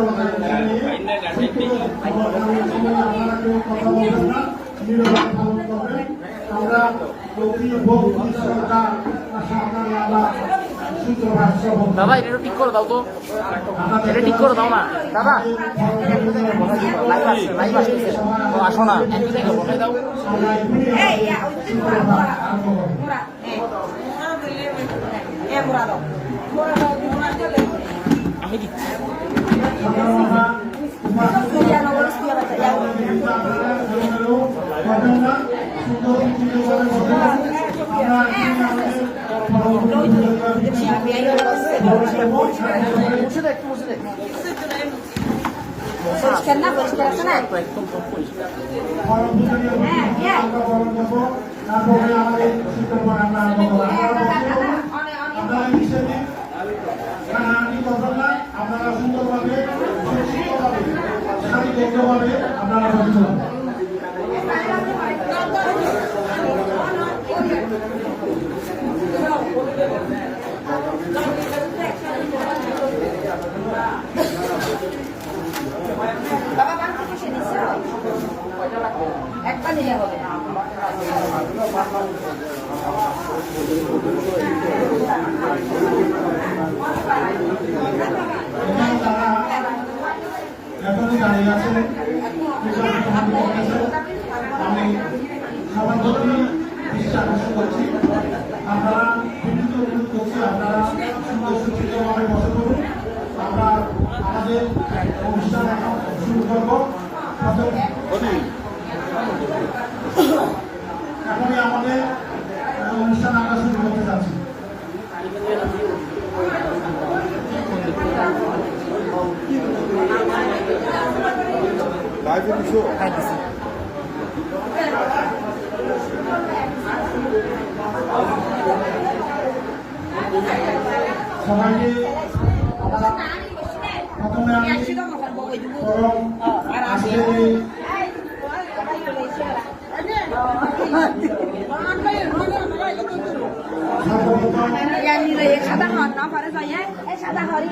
চলাকালীন আপনারা কেউ কথা বলবেন না, নীরবে পালন করবেন। আমরা সরকার দাদা এটা ঠিক করে দাও তো, এটা ঠিক করে দাও না দাদা। লাইভ আসছে আসো না বলে দাও। আমি দিচ্ছি পরিষ্কার না, পরিষ্কার আছে না? আপনারা সুন্দরভাবে শান্তিপূর্ণভাবে আপনারা একটা নিলে হবে। এখনই দাঁড়িয়ে আছে। আমি সবার প্রতি দৃষ্টি আকর্ষণ করছি, আপনারা বিভিন্ন অনুরোধ করছি, আপনারা সুন্দর সুচিন্তিতভাবে বসে করুন। আমরা আমাদের অনুষ্ঠান এখন শুরু করবো। এখনই আমাদের অনুষ্ঠান আমরা শুরু করতে যাচ্ছি। সবাইকে প্রথমে আমি সাদা হর না পারে যাই সাদা হরি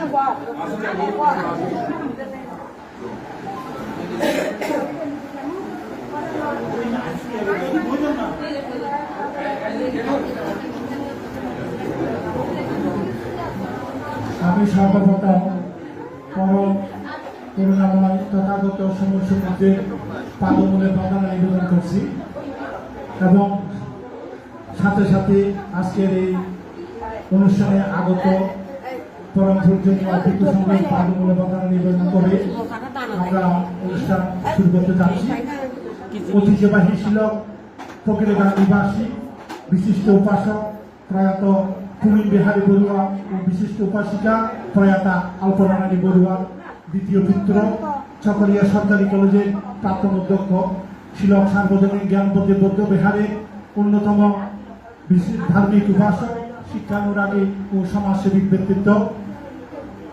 আমি সর্বপ্রথম পরম করুণাময় তথাগত সমস্যদের পাদমূলে বাগানা নিবেদন করছি এবং সাথে সাথে আজকের এই অনুষ্ঠানে আগত পরম পূজনীয় ভিক্ষু সংঘের পাদমূলে বাগানা নিবেদন করে আমরা অনুষ্ঠান শুরু করতে যাচ্ছি। ঐতিহ্যবাহী শিলক ফকিরগাঁ নিবাসী বিশিষ্ট উপাসক প্রয়াত কুমির বিহারী বড়ুয়া ও বিশিষ্ট উপাসিকা প্রয়াতা আলপনা রানী বড়ুয়ার দ্বিতীয় পুত্র, চকরিয়া সরকারি কলেজের প্রাক্তন অধ্যক্ষ, শিলক সার্বজনীন জ্ঞানপতি বৌদ্ধ বিহারের অন্যতম ধার্মিক উপাসক, শিক্ষানুরাগী ও সমাজসেবী ব্যক্তিত্ব,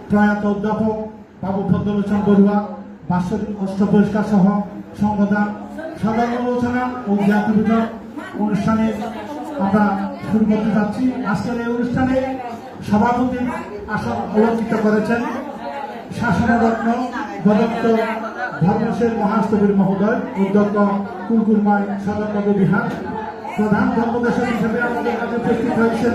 প্রয়াত অধ্যাপক বাবু পদ্মলোচন বড়ুয়া বাৎসরিক অষ্ট পুরস্কার সহ সংবিধান সাধারণ আলোচনা ও জ্ঞাতবিতর অনুষ্ঠানে আমরা শুরু করতে যাচ্ছি। আজকের এই অনুষ্ঠানে সভাপতির আসন অলঙ্কৃত করেছেন শাসনরত্ন প্রদত্ত ধর্মশের মহাস্তবীর মহোদয়, অধ্যক্ষ কুলকুলমায় সদর বিহার। প্রধান ধর্মদেশক হিসেবে আমাদের কাছে উপস্থিত হয়েছেন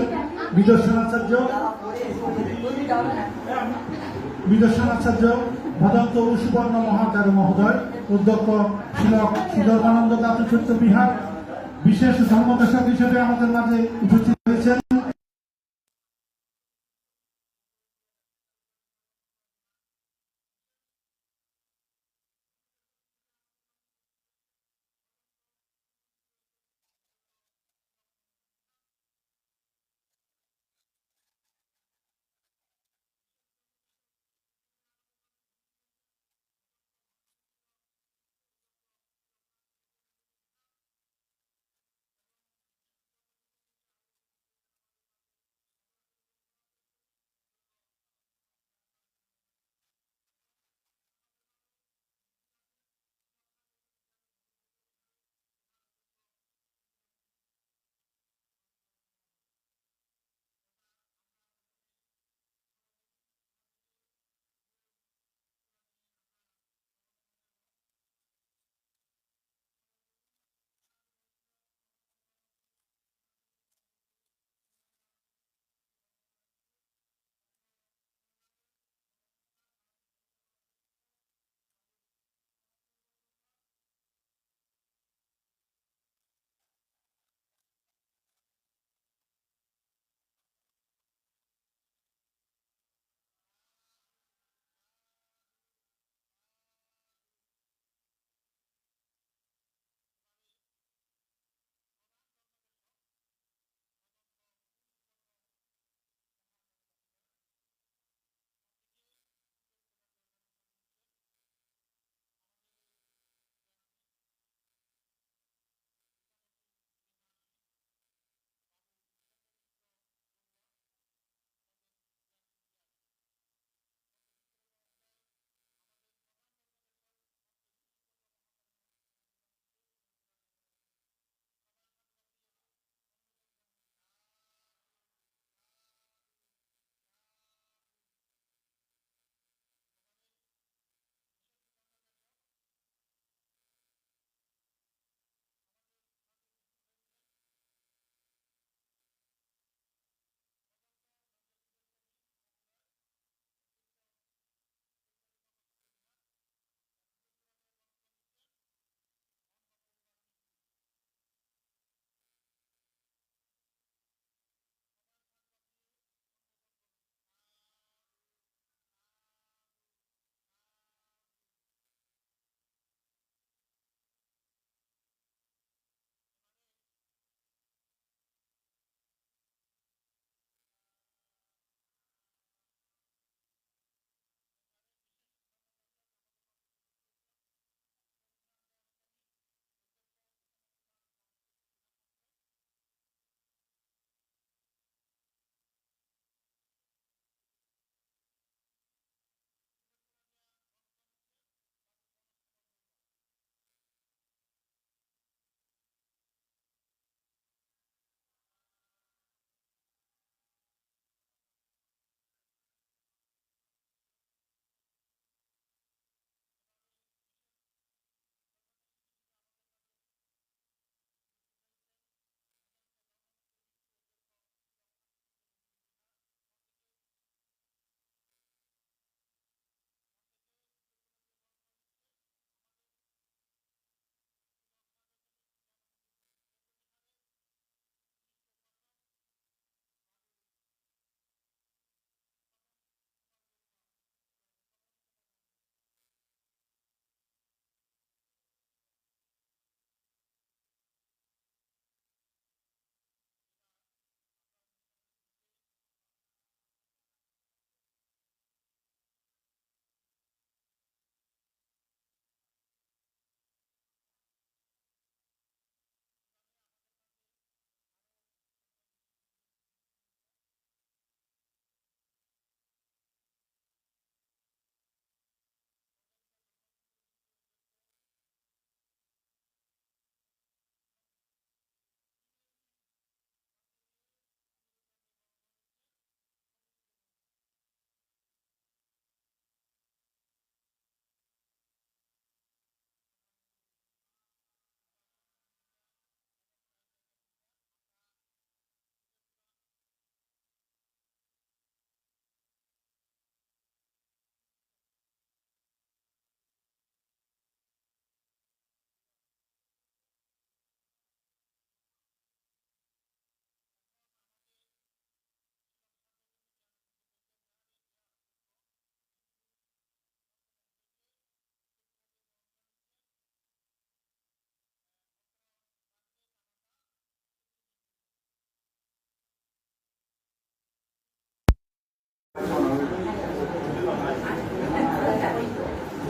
বিদর্শনাচার্য ভদন্ত ও সুবর্ণ মহাচার্য মহোদয়, অধ্যক্ষ শিলক সুধর্মানন্দ দাতচৈত্য বিহার। বিশেষ ধর্মদেশক হিসেবে আমাদের মাঝে উপস্থিত হয়েছেন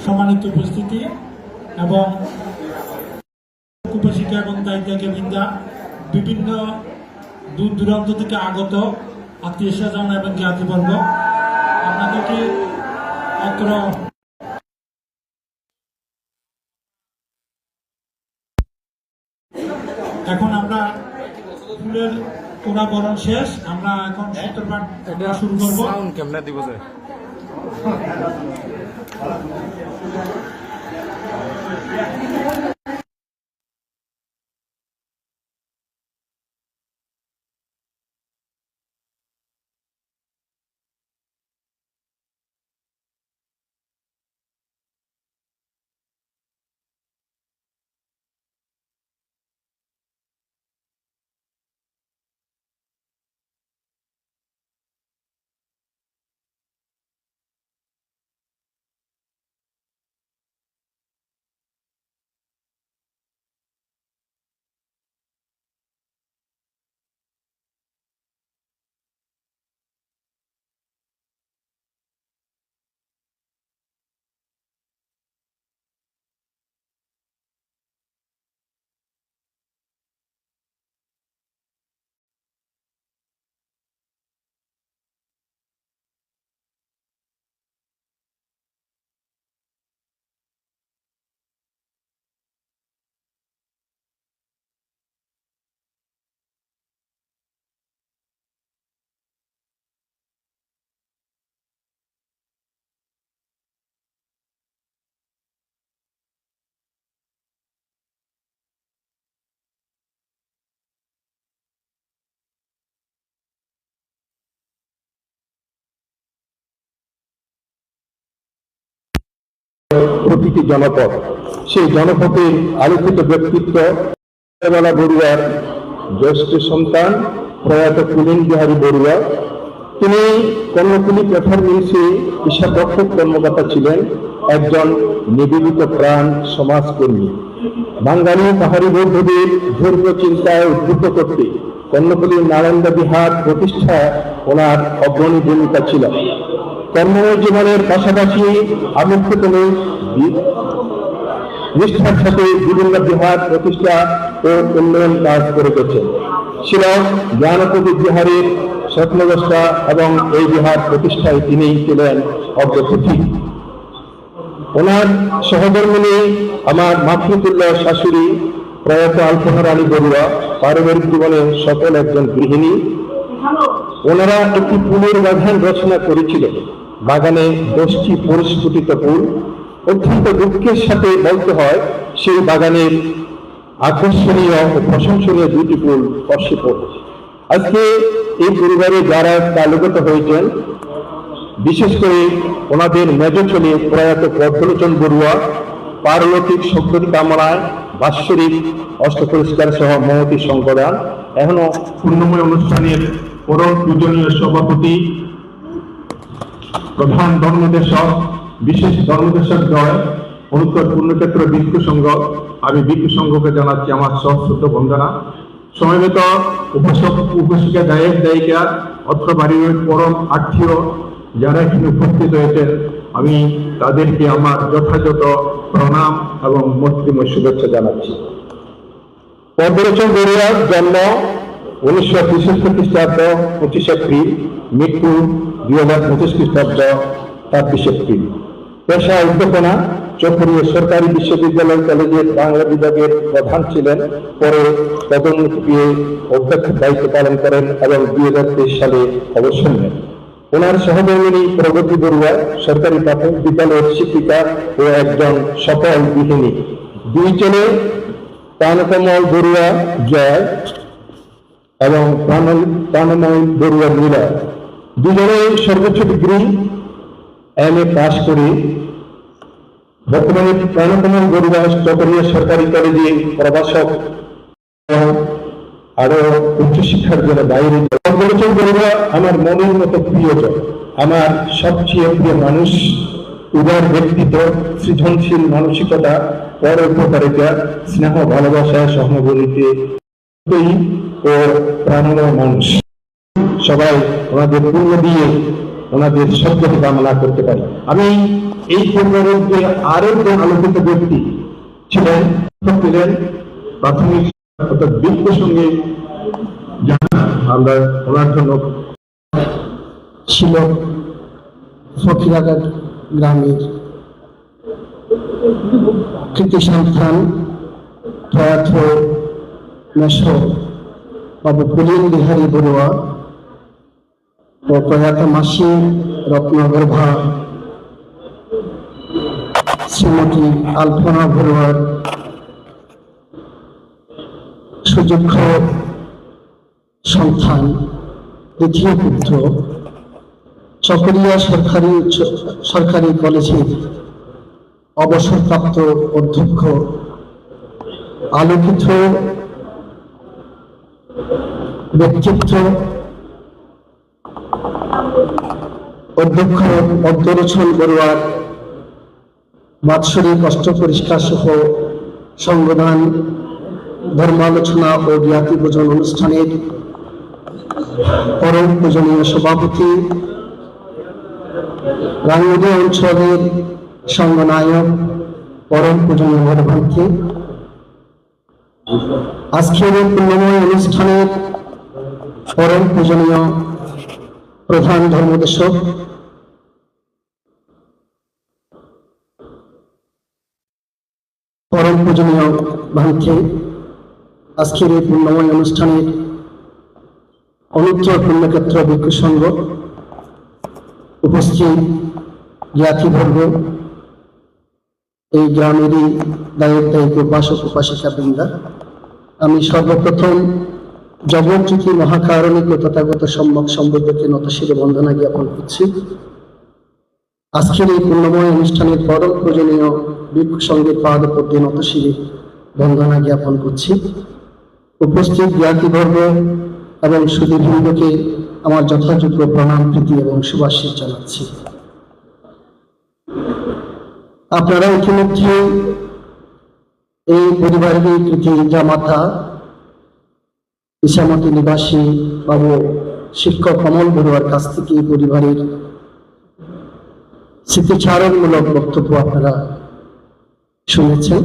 সম্মানিত উপস্থিতি এবং উপশিক্ষা এবং দায়িত্বকে বৃন্দা, বিভিন্ন দূর দূরান্ত থেকে আগত আত্মীয় স্বজন এবং জ্ঞাতিবর্গ, আপনাদেরকে অত্র এখন আমরা ফুলের তোড়া বরণ শেষ, আমরা এখন সূত্রপাঠ শুরু করবো। কেমনে দিব যে প্রতিটি জনপদ, সেই জনপদের আলোকিত ব্যক্তিত্ব বেলা বড়ুয়ার জ্যেষ্ঠ সন্তান প্রয়াত কুলীন বিহারী বড়ুয়া। তিনি কর্ণফুলী প্রেফারেন্সে হিসাবরক্ষক কর্মকর্তা ছিলেন, একজন নিবেদিত প্রাণ সমাজকর্মী। বাঙালি পাহাড়ি বৌদ্ধদের ধর্ম চিন্তায় উদ্বুদ্ধ করতে কর্ণফুলীর নালন্দা বিহার প্রতিষ্ঠায় ওনার অগ্রণী ভূমিকা ছিল। কর্মময় জীবনের পাশাপাশি আমৃত্যুকালে নিষ্ঠার সাথে বিভিন্ন বিহার প্রতিষ্ঠা ও উন্নয়ন কাজ করে গেছেন। ছিল জ্ঞানপতি বিহারের স্বপ্নদ্রষ্টা এবং এই বিহার প্রতিষ্ঠায় তিনি ছিলেন অগ্রপথিক। ওনার সহধর্মিণী আমার মাতৃতুল্য শাশুড়ি প্রয়াত আলপনা রানী বড়ুয়া পারিবারিক জীবনে সফল একজন গৃহিণী। ওনারা একটি ফুলের বাগান রচনা করেছিলেন। বাগানে 10টি পরিস্ফুটিত ফুল। অত্যন্ত দুঃখের সাথে বলতে হয়, সেই বাগানের আকর্ষণীয় ও প্রশংসনীয় 2টি ফুল স্পর্শে পড়ে। আজকে এই পরিবারে যারা তালিকাত হয়েছেন, বিশেষ করে ওনাদের মেজ ছেলে প্রয়াত পদ্মলোচন বড়ুয়া পারলৌকিক শক্তি কামনায় বাৎসরিক অষ্টপুরস্কার সহ মহতি সংকদান। এখনো পূর্ণময় অনুষ্ঠানের পরম পূজনীয় সভাপতি প্রধান ধর্মদেশক বিশেষ ধর্মদেশক জয় অনুত্তর পূর্ণক্ষেত্র ভিক্ষু সংঘ, আমি ভিক্ষু সংঘকে জানাচ্ছি আমার সশ্রদ্ধ বন্দনা। সমবেত উপশিক্ষা দায়ক দায়িকা অত্র বাড়ির পরম আত্মীয় যারা এখানে উপস্থিত হয়েছেন, আমি তাদেরকে আমার যথাযথ প্রণাম এবং মৈত্রীময় শুভেচ্ছা জানাচ্ছি। পদ্মলোচন বড়ুয়ার জন্ম 1963 খ্রিস্টাব্দ 25 এপ্রিল, মৃত্যু 2025 খ্রিস্টাব্দ 26 এপ্রিল। পেশা উদ্যোগনা চকরিয়া সরকারি বিশ্ববিদ্যালয় কলেজের বাংলা বিভাগের প্রধান ছিলেন। পরে পদোন্নতি পেয়ে অধ্যক্ষের দায়িত্ব পালন করেন এবং 2023 সালে অবসর নেন। ওনার সহধর্মিণী প্রগতি বড়ুয়া সরকারি প্রাথমিক বিদ্যালয়ের শিক্ষিকা ও একজন সফল গৃহিণী। 2 ছেলে প্রাণকমল বড়ুয়া জয় এবং প্রাণময় বড়ুয়া নীলা। দুজনেই সর্বোচ্চ ডিগ্রি MA পাশ করে বর্তমানে প্রাণকমল বড়ুয়া চকরিয়া সরকারি কলেজে প্রভাষক আরো উচ্চশিক্ষার জন্য বাইরে। পদ্মলোচন বড়ুয়া আমার মনের মতো প্রিয়জন, আমার সবচেয়ে প্রিয় মানুষ। উদার ব্যক্তিত্ব, সৃজনশীল মানসিকতা, পরোপকারিতা, স্নেহ, ভালোবাসা, সহানুভূতিতে ও প্রাণময় মানুষ। সবাই ওনাদের পূর্ণ দিয়ে ওনাদের সদ্গতি কামনা করতে পারি। আমি এই পরিবারের যে আরো যে আলোকিত ব্যক্তি ছিলেন প্রাথমিক অর্থাৎ বৃক্ষ সঙ্গে আমরা ওনার জন্য ছিল ফকিরাঘাট গ্রামের কৃতি সন্তান প্রয়াত মেষ বাবু পুলিন বিহারী বড়ুয়া ও প্রয়াত মাসি রত্নগর্ভা শ্রীমতী আলপনা বড়ুয়ার সুযোগ্য সন্তান দ্বিতীয় পুত্র চকরিয়া সরকারি কলেজের অবসরপ্রাপ্ত অধ্যক্ষ আলোকিত ব্যক্তিত্ব অধ্যক্ষ পদ্মলোচন বড়ুয়ার বাৎসরিক অষ্ট পরিষ্কার সহ সংবিধান ধর্মালোচনা ও জ্ঞাতি পূজন অনুষ্ঠানের পরম পূজনীয় সভাপতি, রাঙ্গুনিয়া অঞ্চলের সংঘনায়ক, পরম পূজনীয় মহাভারতী, আজকের এই পুণ্যময় অনুষ্ঠানের পরম পূজনীয় প্রধান ধর্মদেশক, পরম পূজনীয় ভান্তি, আজকের এই পুণ্যময় অনুষ্ঠানের অনুত্তর পুণ্যক্ষেত্র ভিক্ষু সংঘ, উপস্থিত জ্ঞাতিবর্গ, এই গ্রামেরই দায়িত্ব উপাসক উপাসিকা বৃন্দা, আমি সর্বপ্রথম জগজ্যোতি মহাকারণিক ও তথাগত সম্যক সম্বুদ্ধকে নতশিরে বন্দনা জ্ঞাপন করছি। আজকের এই পুণ্যময় অনুষ্ঠানের পরম প্রয়োজনীয় ভিক্ষু সংঘের পাদপদ্মে নতশিরে বন্দনা জ্ঞাপন করছি। উপস্থিত জ্ঞাতিবর্গ এবং সুধীবৃন্দকে আমার যথাযোগ্য প্রণাম, প্রীতি এবং শুভাশীষ জানাচ্ছি। আপনারা ইতিমধ্যে এই পরিবারের কৃতি জামাতা ইসামতি নিবাসী বাবু শিক্ষক কমল বড়ুয়ার কাছ থেকে এই পরিবারের স্মৃতিচারণমূলক বক্তব্য আপনারা শুনেছেন।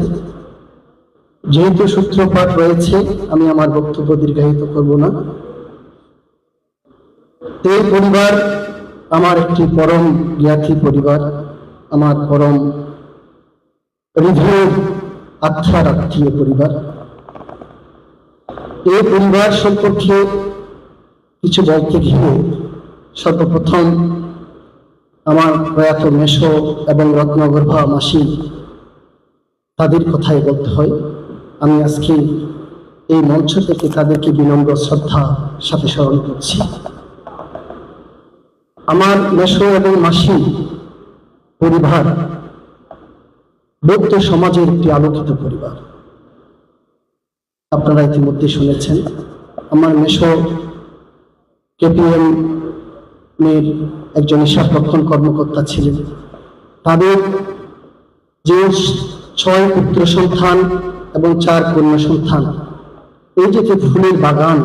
যেহেতু সূত্রপাত রয়েছে, আমি আমার বক্তব্য দীর্ঘায়িত করব না। এই পরিবার আমার একটি পরম জ্ঞাতি পরিবার, আমার পরম হৃদয়ের আত্মার আত্মীয় পরিবার। এই পরিবার সম্পর্কে কিছু বলতে গিয়ে সর্বপ্রথম আমার প্রয়াত মেষ এবং রত্নগর্ভা মাসি, তাদের কথাই বলতে হয়। আমি আজকে এই মঞ্চ থেকে তাদেরকে বিনম্র শ্রদ্ধা সাথে স্মরণ করছি। আমার মেষ এবং মাসি পরিবার বৌদ্ধ সমাজের একটি আলোকিত পরিবার। আপনারা ইতিমধ্যে শুনেছেন, আমার মেষ কেপিএম এর একজন হিসাবরক্ষণ কর্মকর্তা ছিলেন। তাদের যে 6 পুত্র সন্তান এবং 4 কন্যা সন্তান, এই যে ফুলের বাগান,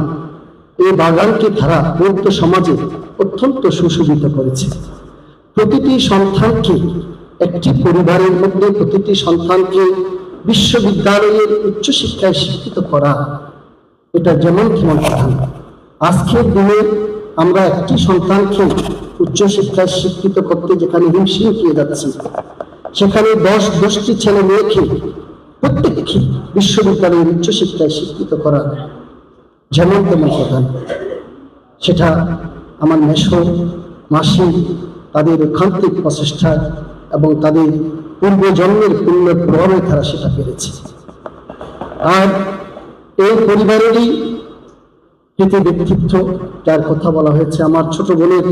এই বাগানকে তারা বৌদ্ধ সমাজে অত্যন্ত সুশোভিত করেছে। প্রতিটি সন্তানকে একটি পরিবারের মধ্যে প্রতিটি সন্তানকে বিশ্ববিদ্যালয়ের উচ্চশিক্ষায় শিক্ষিত করা, এটা যেমন তেমন কথা না। আজকের দিনে আমরা একটি সন্তানকে উচ্চশিক্ষায় শিক্ষিত করতে যেখানে হিমশিম খেয়ে যাচ্ছি, সেখানে 10টি ছেলে মেয়েকে প্রত্যেককে বিশ্ববিদ্যালয়ের উচ্চশিক্ষায় শিক্ষিত করা যেমন তেমন কথা। সেটা আমার মেষ মাসি তাদের ঐকান্তিক প্রচেষ্টা এবং তাদের পূর্বজন্মের পুণ্য প্রভাবে তারা সেটা পেরেছে। আর এই পরিবারেরই কৃতি ব্যক্তিত্ব, যার কথা বলা হয়েছে, আমার ছোট বোনের,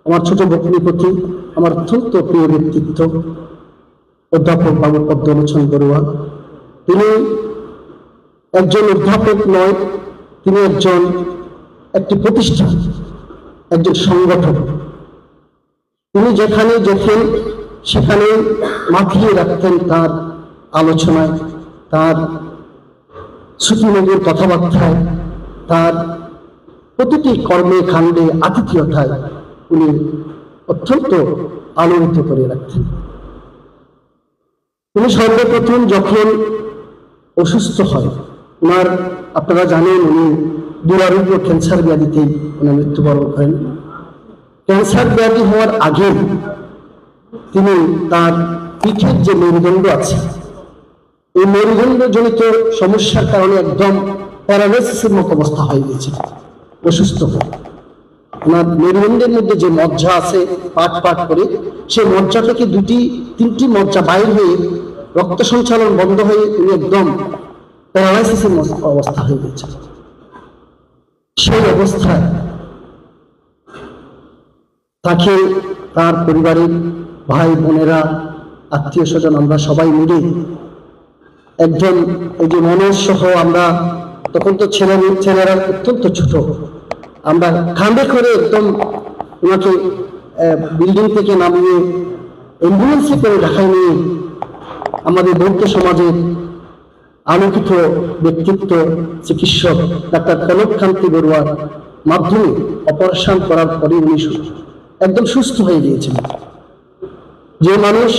আমার ছোট ভগ্নিপতি, আমার অত্যন্ত প্রিয় ব্যক্তিত্ব অধ্যাপক বাবু পদ্মলোচন বড়ুয়া। তিনি একজন অধ্যাপক নয়, তিনি একটি প্রতিষ্ঠান, একজন সংগঠন। তিনি যেখানে যেতেন সেখানে মাখিয়ে রাখতেন তার আলোচনায়, তার শ্রুতিমধুর কথাবার্তায়, তার প্রতিটি কর্মে কাণ্ডে আতিথেয়তায় উনি অত্যন্ত আলোড়িত করে রাখতেন। উনি সর্বপ্রথম যখন অসুস্থ হয়, আপনারা জানেন উনি দুরারোগ্য ক্যান্সার ব্যাধিতেই উনি মৃত্যুবরণ করেন। ক্যান্সার ব্যাধি হওয়ার আগে তিনি তার পিঠের যে মেরুদণ্ড আছে, এই মেরুদণ্ডজনিত সমস্যার কারণে একদম প্যারালাইসিসের মতো অবস্থা হয়ে গেছে। অসুস্থ হয়ে ওনার মেরুদণ্ডের মধ্যে যে মজ্জা আছে পাট পাট করে, সেই মজ্জা থেকে 2-3টি মজ্জা বাইর হয়ে রক্ত সঞ্চালন বন্ধ হয়ে উনি একদম প্যারালাইসিসের অবস্থা হয়ে গেছে। সেই অবস্থায় তাকে তার পরিবারের ভাই বোনেরা, আত্মীয় স্বজন, আমরা সবাই মিলে একজন এই যে মনোজ সহ, আমরা তখন তো ছেলেরা অত্যন্ত ছোট, আমরা কাঁধে করে একদম ওনাকে বিল্ডিং থেকে নামিয়ে অ্যাম্বুলেন্সে করে ঢাকায় নিয়ে আমাদের বৌদ্ধ সমাজের আলোকিত ব্যক্তিত্ব চিকিৎসক ডাক্তার কনককান্তি বড়ুয়ার মাধ্যমে অপারেশন করার পরে উনি একদম সুস্থ হয়ে গিয়েছিলেন। যে মানুষ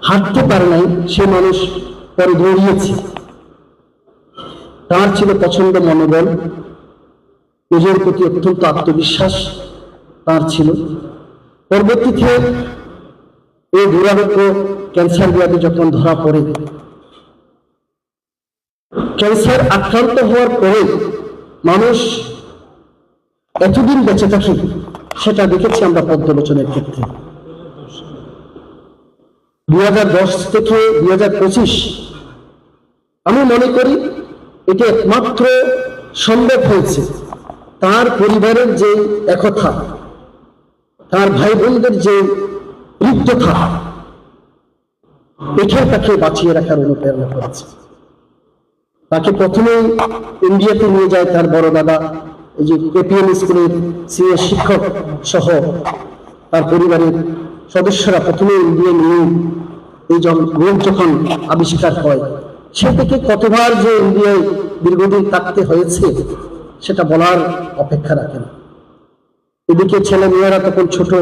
হাঁটতে পারে নাই, সে মানুষ পরে দৌড়িয়েছে। তার ছিল প্রচন্ড মনোবল, নিজের প্রতি অত্যন্ত আত্মবিশ্বাস তার ছিল। পরবর্তীতে এই দুরারোগ্য ক্যান্সার ব্যাধি যখন ধরা পড়ে, ক্যান্সার আক্রান্ত হওয়ার পরে মানুষ এতদিন বেঁচে থাকে, সেটা দেখেছি আমরা পদ্মলোচনের ক্ষেত্রে। 2010 থেকে 2025 আমি মনে করি এটি একমাত্র সম্ভব হয়েছে তার পরিবারের যে একতা, তার ভাই বোনদের যে হৃদ্যতা, এটাই তাকে বাঁচিয়ে রাখার অনুপ্রেরণা করেছে। তাকে প্রথমে ইন্ডিয়াতে নিয়ে যায় তার বড় দাদা, এই যে কেপিএম স্কুলের সিনিয়র শিক্ষক সহ তার পরিবারের সদস্যরা প্রথমে ইন্ডিয়া নিয়ে এই রোগ যখন আবিষ্কার হয়, সে থেকে কতবার যে ইন্ডিয়ায় দীর্ঘদিন থাকতে হয়েছে সেটা বলার অপেক্ষা রাখে না। এদিকে ছেলে মেয়েরা তখন ছোট,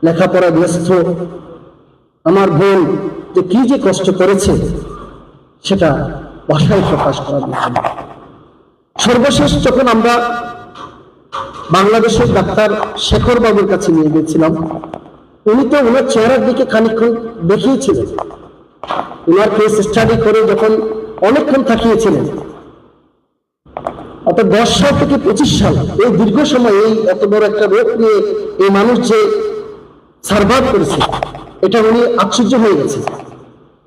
লেখাপড়া ব্যস্ত। আমার বোন যে কি যে কষ্ট করেছে সেটা ভাষায় প্রকাশ করার মতো না। সর্বশেষ যখন আমরা বাংলাদেশের ডাক্তার শেখর বাবুর কাছে নিয়ে গিয়েছিলাম, উনি তো ওনার চেহারার দিকে খানিকক্ষণ দেখিয়েছিলেন, ওনার কেস স্টাডি করে যখন অনেকক্ষণ থাকিয়েছিলেন। অর্থাৎ 10 সাল থেকে 25 সাল, এই দীর্ঘ সময় এই এত বড় একটা রোগ নিয়ে এই মানুষ যে সার্ভাইভ করেছে, এটা উনি আশ্চর্য হয়ে গেছে।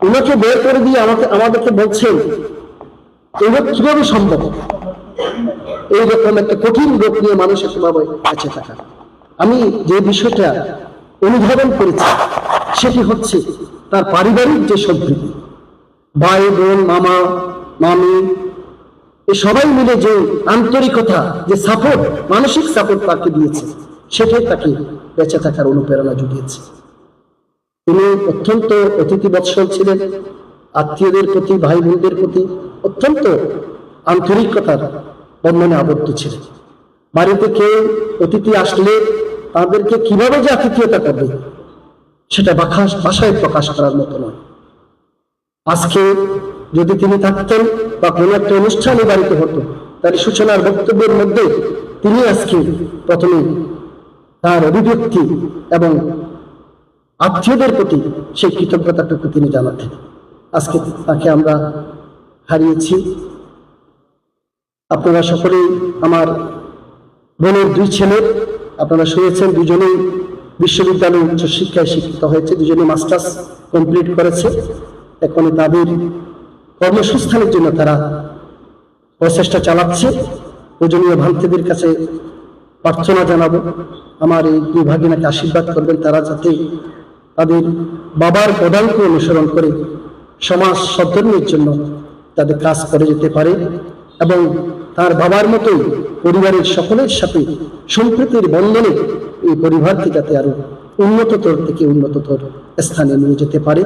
ওনাকে বের করে দিয়ে আমাদেরকে বলছেন এই রোগ কিভাবে সম্ভব, এইরকম একটা কঠিন রোগ নিয়ে মানুষ এভাবে বেঁচে থাকা। আমি যে বিষয়টা অনুধাবন করেছি সেটি হচ্ছে তার পারিবারিক যে সম্প্রীতি, ভাই বোন, মামা মামি, এই সবাই মিলে যে আন্তরিকতা, যে সাপোর্ট, মানসিক সাপোর্ট তাকে দিয়েছে, সেটাই তাকে বেঁচে থাকার অনুপ্রেরণা জুগিয়েছে। তিনি অত্যন্ত অতিথি বৎসল ছিলেন, আত্মীয়দের প্রতি, ভাই বোনদের প্রতি অত্যন্ত আন্তরিকতার বন্ধনে আবদ্ধ ছিলেন। বাড়িতে কেউ অতিথি আসলে তাদেরকে কিভাবে যে আতিথেয়তা করবে সেটা ভাষায় প্রকাশ করার মতো নয়। আজকে যদি তিনি থাকতেন বা কোনো একটা অনুষ্ঠানে বাড়িতে হতো, তার সূচনার বক্তব্যের মধ্যে তিনি আজকে প্রথমে তার অভিব্যক্তি এবং আত্মীয়দের প্রতি সেই কৃতজ্ঞতাটুকু তিনি জানাতেন। আজকে তাকে আমরা হারিয়েছি। আপনারা সকলেই আমার বোনের 2 ছেলে, আপনারা শুনেছেন, দুজনেই বিশ্ববিদ্যালয়ে উচ্চশিক্ষায় শিক্ষিত হয়েছে, দুজনেই মাস্টার্স কমপ্লিট করেছে। এখন তাদের কর্মসংস্থানের জন্য তারা প্রচেষ্টা চালাচ্ছে। পূজনীয় ভান্তিদের কাছে প্রার্থনা জানাবো, আমার এই 2 ভাগিনাকে আশীর্বাদ করবেন, তারা যাতে তাদের বাবার পদাঙ্ক অনুসরণ করে সমাজ সদ্ধর্মের জন্য তাদের কাজ করে যেতে পারে এবং তার বাবার মতোই পরিবারের সকলের সাথে সম্প্রীতির বন্ধনে এই পরিবারকে যাতে আরো উন্নততর থেকে উন্নততর স্থানে নিয়ে যেতে পারে।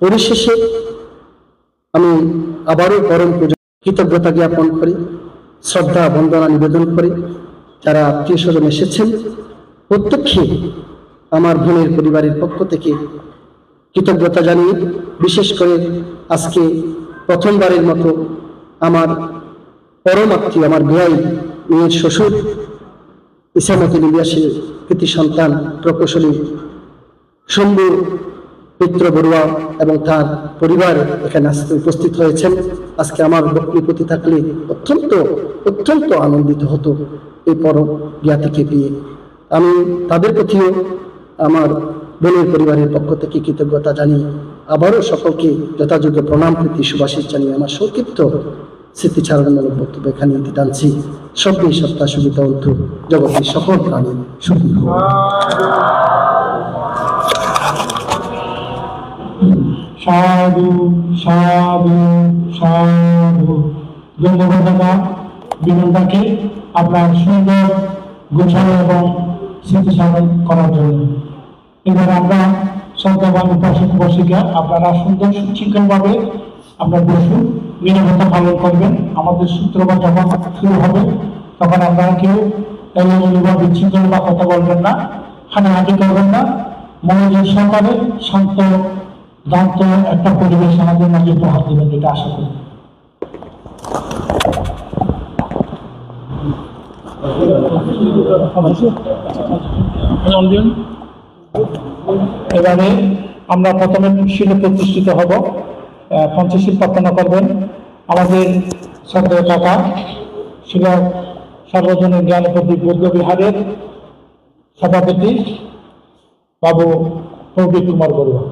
পরিশেষে আমি আবারও পরম কৃতজ্ঞতা জ্ঞাপন করি, শ্রদ্ধা বন্দনা নিবেদন করি যারা আত্মীয় স্বজন এসেছেন প্রত্যেককে আমার বোনের পরিবারের পক্ষ থেকে কৃতজ্ঞতা জানিয়ে, বিশেষ করে আজকে প্রথমবারের মতো আমার পরম আত্মীয়, আমার ভাই, মেয়ের শ্বশুর ইসামতুল ইলিয়াসের কৃতি সন্তান প্রকৌশলী শম্ভু মিত্র বড়ুয়া এবং তার পরিবার এখানে আজকে উপস্থিত হয়েছেন। আজকে আমার নিকটে থাকলে অত্যন্ত অত্যন্ত আনন্দিত হতো এই পরম জ্ঞাতিকে পেয়ে। আমি তাদের প্রতিও আমার বোনের পরিবারের পক্ষ থেকে কৃতজ্ঞতা জানিয়ে আবারও সকলকে যথাযোগ্য প্রণাম প্রীতি সুভাষিস জানিয়ে আমার সংক্ষিপ্ত স্মৃতিচারণমূলক বক্তব্য এখানে দিতে টানছি। সব্যই সত্তা সুবিধা অন্তু জগতের সকল প্রাণী সুখী হোক। সাধু সাধু সাধু। ধন্যবাদ দাদা বিনন্দাকে আপনার সুন্দর গোছানো এবং স্মৃতিচারণ করার জন্য। এবার আমরা শ্রদ্ধাবান উপাসক উপাসিকা আপনারা সুন্দর সুশৃঙ্খলভাবে আপনার বসুন, নিরাপত্তা পালন করবেন। আমাদের সূত্রপাত যখন শুরু হবে তখন আপনারা কেউ এলোমেলো বা বিচ্ছিন্ন বা কথা বলবেন না, হানাহানি করবেন না। মনোযোগ সহকারে শান্ত দান্ত একটা পরিবেশ আমাদের মাঝে উপহার দেবেন, যেটা আশা করি। এবারে আমরা প্রথমে শিলে প্রতিষ্ঠিত হব। পঞ্চশীল প্রার্থনা করবেন আমাদের শ্রদ্ধেয় কাকা শিলা সর্বজনীন জ্ঞানপতি বৌদ্ধ বিহারের সভাপতি বাবু প্রবীর কুমার বড়ুয়া।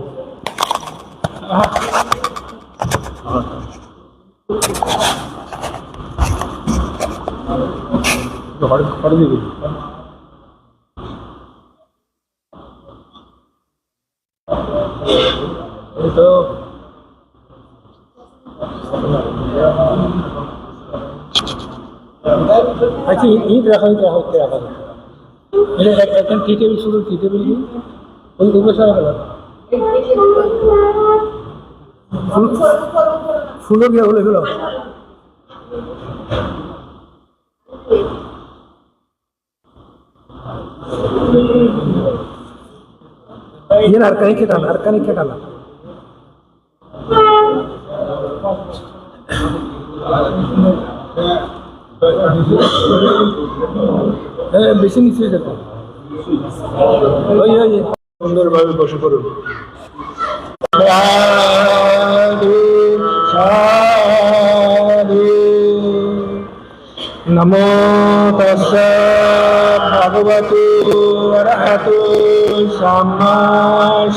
আচ্ছা ঈদ রাখা এখন টি টেবিল শুধু টি টেবিল ওই বসে ফুলও গিয়ে হলো এগুলো আর কানি কেটালা বেশি নিচে যেত সুন্দরভাবে বসে পড়ুন। নমো তস্যা ভগবতু অরহতু সম্মা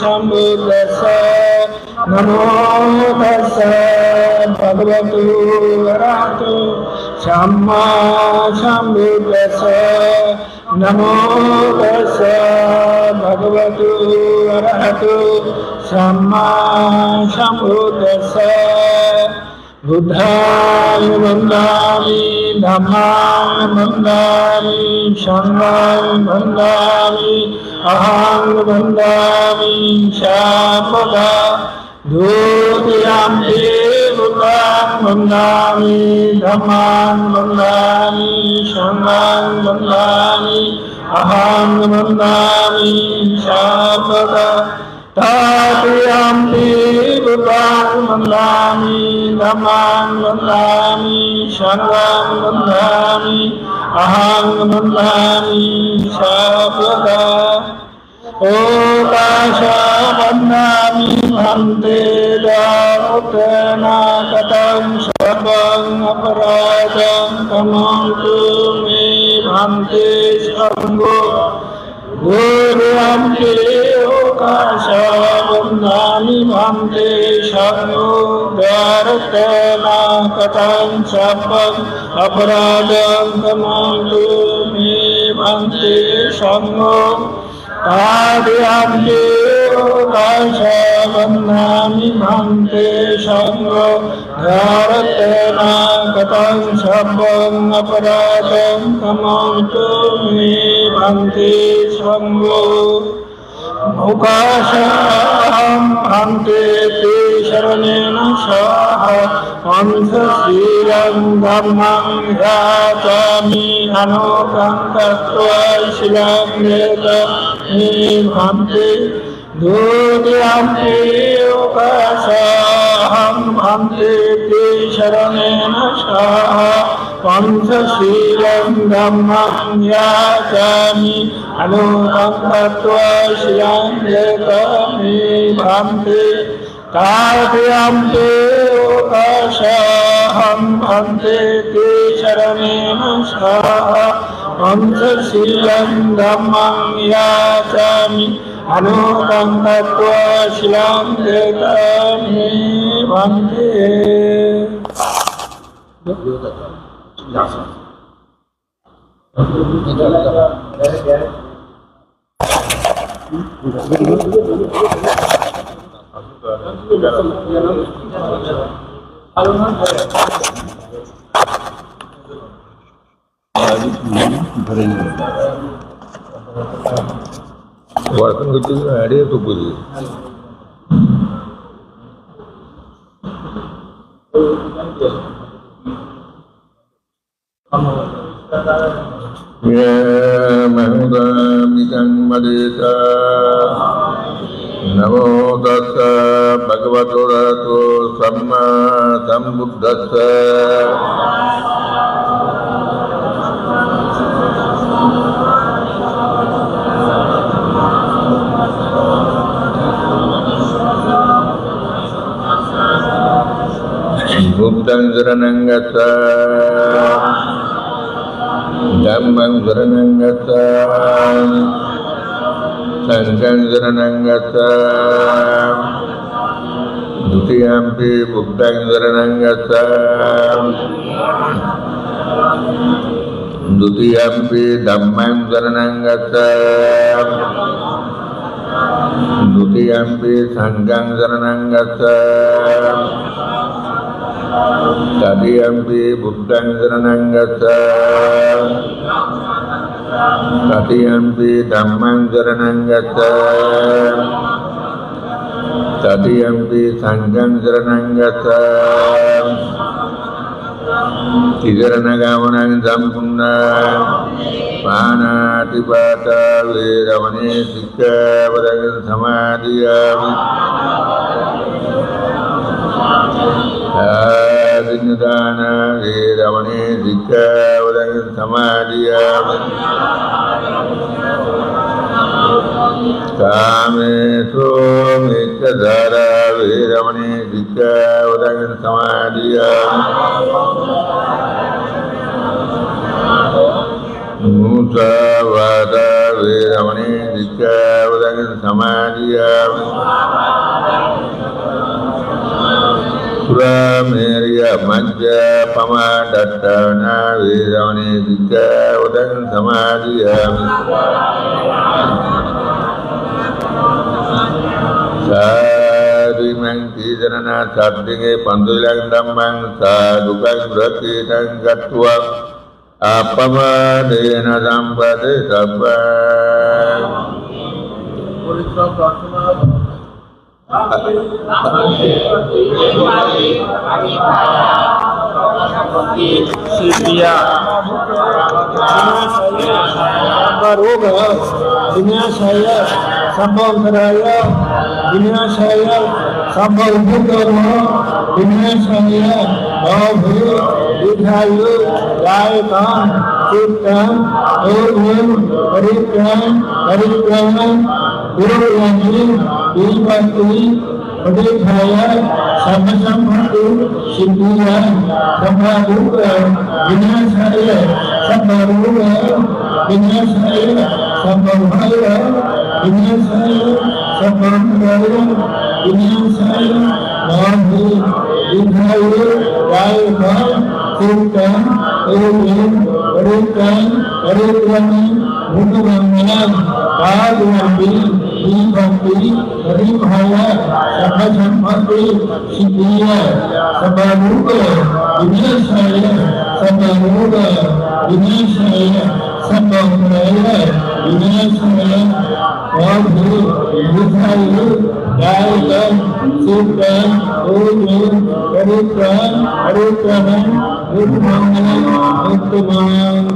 সম্বুদ্ধস্যা। নমো তস্যা ভগবতু অরহতু সম্মা সম্বুদ্ধস্যা। নমো তস্যা ভগবতু অরহতু সম্মা সম্বুদ্ধস্যা। বুদ্ধাং বন্দামি ধম্মাং বন্দামি সংঘং বন্দামি অহং বন্দামি সর্বদা। দ্বিতীয়াম্পি বুদ্ধাং বন্দামি ধম্মাং বন্দামি সংঘং বন্দামি অহং বন্দামি সর্বদা। তৃতীয়াম্পি বুদ্ধাং বন্দামি ধম্মাং বন্দামি সংঘং বন্দামি অহং বন্দামি সর্বদা। ওকাশ বন্দামি ভান্তে দারুতেনাগতং সর্বং অপরাধং ক্ষমন্তু মে ভান্তে সঙ্গো। গুরুয়াম্পি ওকাশ বন্দামি ভান্তে সঙ্গো দারুতেনাগতং সর্বং অপরাধং ক্ষমন্তু মে ভান্তে সঙ্গো। আদিয়াম্পি ওকাশ বন্দামি ভান্তে সঙ্গো ধারতেনাগতং সর্বং অপরাধং ক্ষমন্তু মে ভান্তে সঙ্গো। उकाशाहं अन्ते ते शरणेन सह पंचशीलं धम्मं याचामि अनोखं तत्त्वा शिलान्येतमे भन्ते द्वितीयम्पि उकाशाहं अन्ते ते शरणेन सह पंचशीलं धम्मं याचामि अनोखं तत्त्वा शिलान्येतमे भन्ते तृतीयम्पि उकाशाहं अन्ते ते शरणेन सह पंचशीलं धम्मं याचामि अनोखं तत्त्वा शिलान्येतमे भन्ते वर्तन करते आइडिया तो बोलिए महूदमितं वदेता नमो तस्स भगवतो रतो सम्मा सम्बुद्धस्स बुद्धं शरणं गच्छ धम्मं शरणं गच्छ संघं शरणं गच्छ द्वितीयम्पि बुद्धं शरणं गच्छ द्वितीयम्पि धम्मं शरणं गच्छ द्वितीयम्पि संघं शरणं गच्छ तृतीयम्पि बुद्धं शरणं गच्छ तृतीयम्पि धम्मं शरणं गच्छ तृतीयम्पि संघं शरणं गच्छ तिसरणगमनं सम्पूर्णं पाणातिपाता वेरमणि सिक्खापदं समादियामि आदिन्यदान वेरमणि सिक्खापदं समादियामि कामेषु मिथ्याचारा वेरमणि सिक्खापदं समादियामि मुसावादा वेरमणि सिक्खापदं समादियामि सुरामेर्य मज्जपमादट्टाना वेरमणि सिक्खापदं समादियामि साधुमं कीर्तनना सात्विके पंचुलं धम्मं साधुकं व्रतीतं गत्वा अपमादेन सम्पदे सब्बं सिद्धिया रोग विनाशाय संभवकराय विनाशाय संभवभूतम विनाशाय भवभू दीर्घायु दायकं चित्तं ओम परित्राण परित्राण गुरुराजी दीपति पदेखाय सर्वसंभूत सिद्धिया संभारूप विनाशाय संभारूप विनाशाय संभवाय विनाशाय संभवाय विनाशाय भवभू दीर्घायु दायकं चित्तं ओम परित्राण परित्राण भूतगमनं आदिनापि दीपति परिभाय सर्वसंभूत सिद्धिया संभारूप विनाशाय संभारूप विनाशाय संभवाय विनाशाय भवभू Sukran, Ujun, Paripran, Paripranan, Utmangalan, Utman.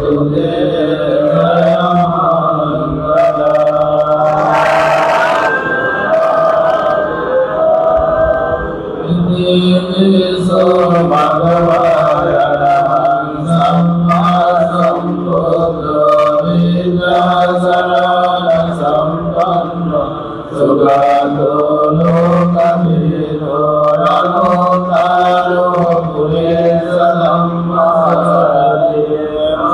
তুতে জয় মঙ্গলা ইতিবিসো ভগবান সম্মা সম্বুদ্ধ বিদ্যাসারণ সম্পন্ন সুগাতো লোকবিদো রণতারো পুরেশ ধম্মাদি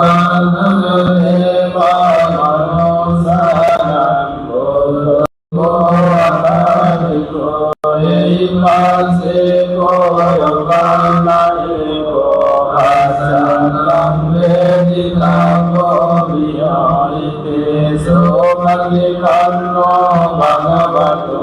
মানদেবা মনোসানাং বোধো আনাদিকো এই পাশে কোয়বানাইকো আসানাং বেদিতাং বিহারিতে সোমলিকান্নো ভগবতো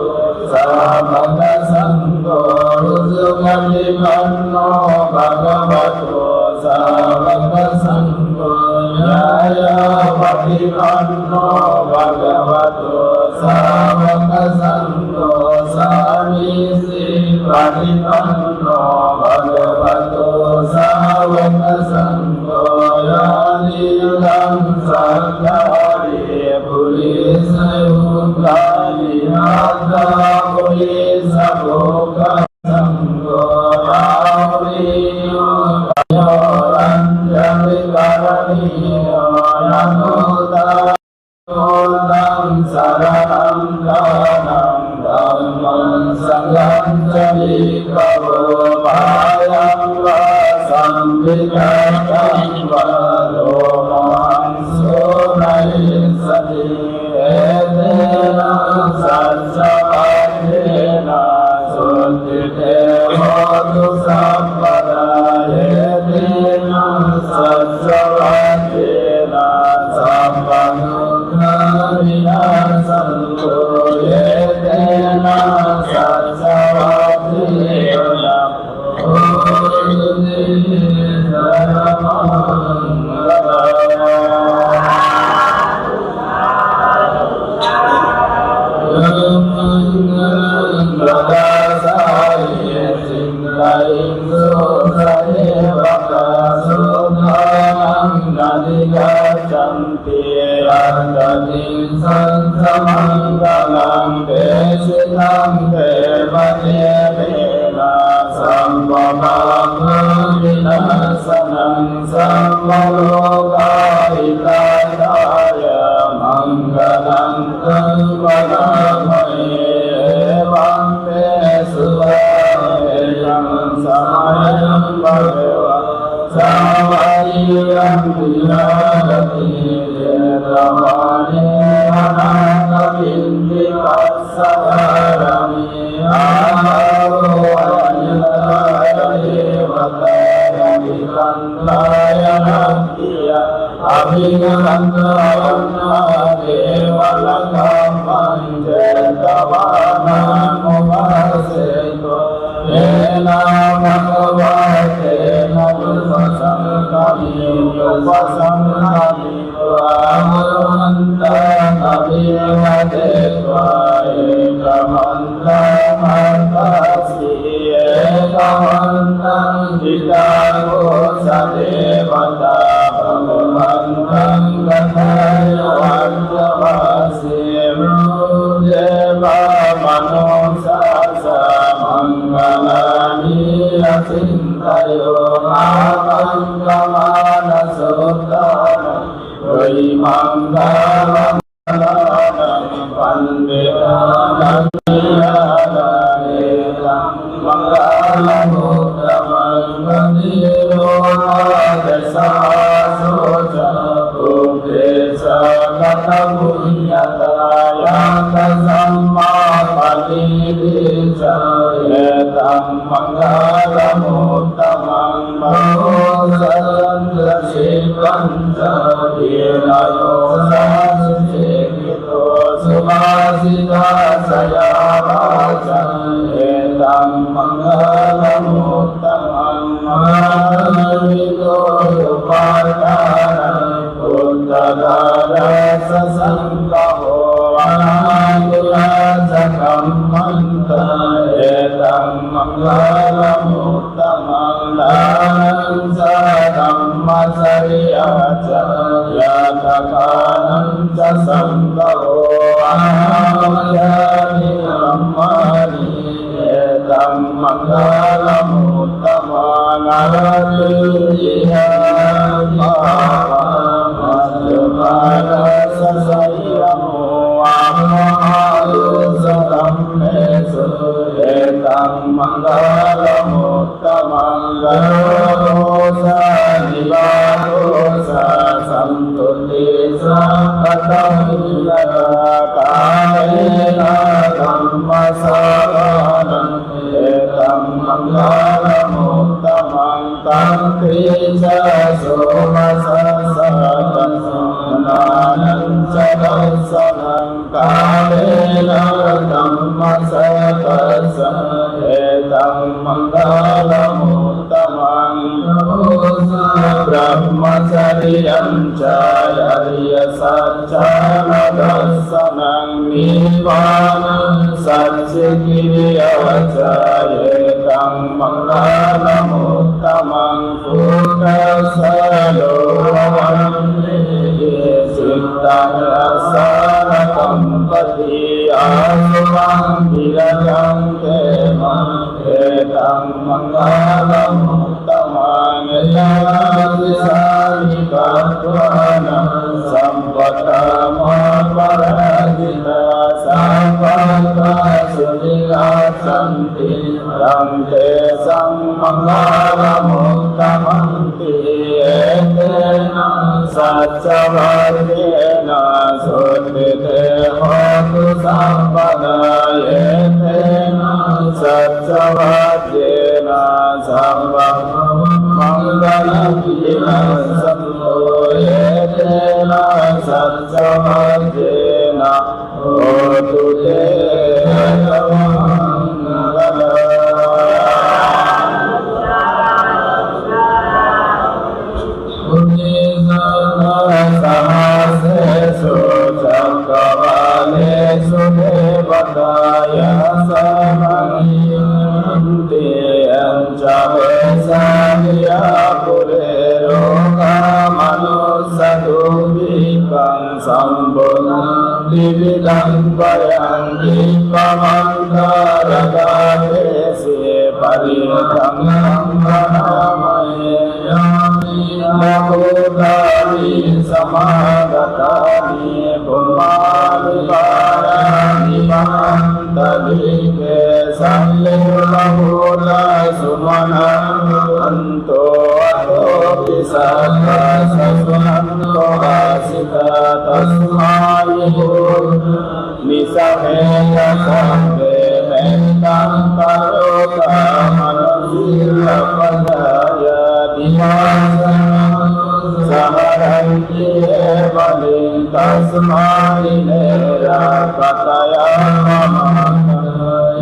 সাবক সঙ্গো রুজুমলিকান্নো ভগবতো সাবক সঙ্গো ন্যায়পতিকান্নো ভগবতো সাবক সঙ্গো স্বামী শ্রী প্রাণিকান্নো ভগবতো সাবক সঙ্গো নীলং সঙ্গারে পুলিশ উদ্ধারি নাথা পুলিশ ভোগ সঙ্গো রঞ্জলি করণীয় নমোদাম শরণং গণং ধম্মং সংঘং চ বিকবো পায়ং संविधातं वरो मांसोनैसति एतेन सत्सवादेन सुद्धिते होतु सम्पदा एतेन सत्सवादेन सम्पन्नुग्रविनाशन्तु एतेन सत्सवादेन Sansamangalam Desitam Devadevena Sampavamavinasanam Sampalokahitadaya Mangalam Kalvanamaye Vande Suvayam Samayam Bhagava Savayam Diyarati Ramane Anakavindi Vasavarami Aharo Anilaya Vatayami Kandaya Natiya Abhinandaya Devalakam Panjetavana Muvaseto Ena Bhagavate Navusasamkami Upasamkami Amarunanta Abhivadetva Ekamanta Matasi Ekamantam Jitago Sadevata Bhagavantam Gathayo Arjavasi Mrujeva Manosasa Mangalani Asintayo Makangamana Sotana Vai Mangalam Pandetanam Niyadanetam Mangalam Uttaman Vandiro Desa Soja Updesa Kata Punyata Yata Samma Palidisa Etam Mangalam Uttaman Bhagosalandra Shikanta Dinayo Sasikito Sumasita Sayavaca Etam Mangalam Uttaman Mahavito Upadana Uttadara Sasankaho Anagula Sakammanta Etam Mangalam Uttaman Lansa Dhamma Sariyata ยะสังโฆอาญานิรัมมานิเอตัมมังคลมุตตมังอรติยะมามัจจมานัสสยโมอะมหายุสตัมเมสุเอตัมมังคลมุตตมังกโรสานิบาโตสาสัมตุติสัพพะตังยะกาเมนะธัมมะสารนังเอตัมมังคลมุตตมังตังติจาโสมัสสะตัสสะนานันจะดัสสะนังกาเมนะธัมมะสะตัสสะเอตัมมังคลมุตตมังบรมจริยัญจายาริยสัจจานัสสะนังนิพพานังสัจจิกิริยวัจจายตังมังคลมุตตมังพุทธัสสะโลวันติสิตังรัสสะกัมปติอาสุวังวิรัจังเตมังเอตังมังคลมุตตมังเอตังวิสามิกัตถวานังสัมปตะมาปะราจิตาสัมปัตตะสุนิราสันติรังเตสัมมังคลมุตตมังติเอเตนะสัจจวัตเตนะสุติเตโหตุสัมปนาเอเตนะสัจจวัตเตนะสัมปังมังคลังยินะสัมโฆเอเตนะสัจจวัตเตนะโหตุเตธรรมังกะลาอุทิสะนะสหเสสุจักกวาเลสุเทวตายาสมังยันติอัญจเวสานิยาปุเรโรกามนุสตุวิกังสัมปุณังดิวิดังปยังกิปะมันตารกาเทสิปริตังนังมหามเยยามินะโคตานิสมาดตานิปุมาลิปารานิมันตลิเกสัมเลวะโหลาสุมานังอันโตอะโตปิสัตตะสัสนันโตอาสิตาตัสมายิโหนิสัมเมยะสัมเวเมตังปะโรกามนุสิลปัญญายาติมาสังสหรันติเอวะลิตัสมานิเนระปัตตยามะมะ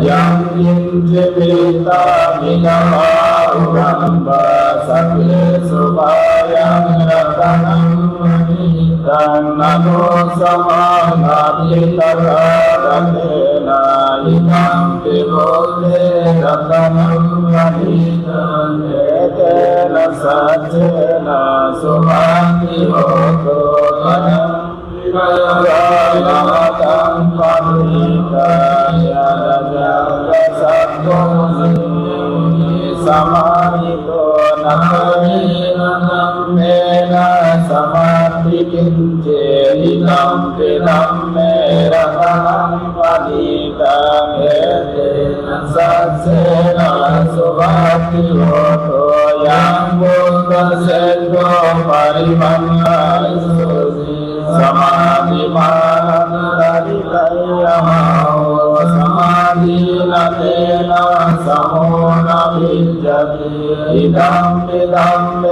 ยังยินเจวิตามินามาอุรัมบะสัพเพสุภายังรัตนังมณิตังนะโมสมานาทิตะระระเตนะอิมังปิโมเตรัตนังมณิตังเอเตนะสัจเจนะสุมาติโหตุนะกายานาตังปะริกายานาจักสัตโตสิสมาหิโตนะเมนะเมนะสมาธิกินเจหิตัมปิตัมเมระตังปะริตังเอเตนะสัจเจนะสุภาติโหตุยังบุตตะเสโตปริมันนาสุสีสมาธิมานันตาริกายะมาโหสมาธินาเตนะสมโหนะวิจจติอิตัมปิตัมเม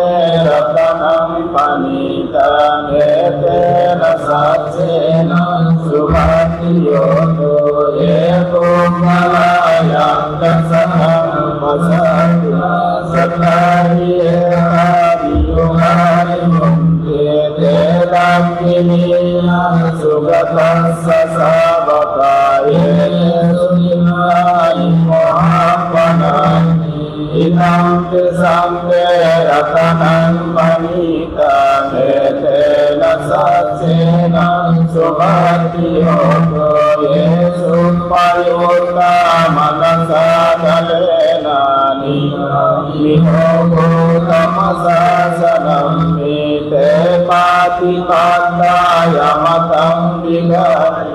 รัตนังปานิตังเอเตนะสัจเจนะสุภาติโยโตเอโกมะลายังกัสสะหังปัสสะติสัทธาริเอหาริโยหาริมุนเตเตตัมปินิสุขตัสสะสะวะกายสุนิมาอิโมหะปะนานิอิ Inam Sanghe Ratanam Panitam Etena Satsena Subhati Hoto Yesun Payota Manasa Dalena Nihogo Tamasa Sanam Mite Pati Pata Yamatam Vigati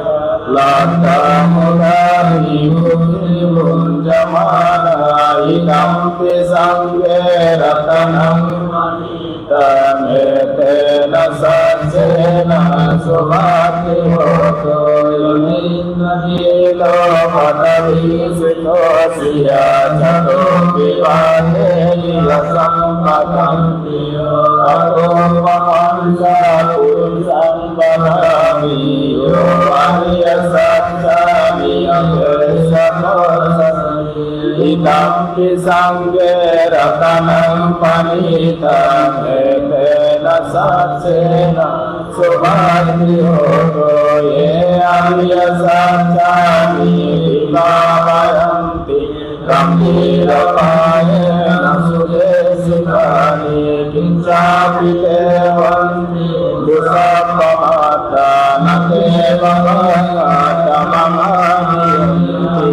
Lata Mudari Bhumi Bunjamana Idam Sanghe Ratanam Panitam Etena Satsena Subhati Hoto Yunindilo Patavi Sitosiya Chado Vivane Liya Sampatam Diyo Ato Pamansa Purusham Barami Yo Ariya Satsami Yamesatosasami Idam Sanghe Ratanam Panitam Etena Satsena Subhati Hoto Ye Ariya Satsami Vivavayanti Gambhirapayena Sudesikani Kincapi Devanti Dusapamata Nateva Vangata Mamadiyanti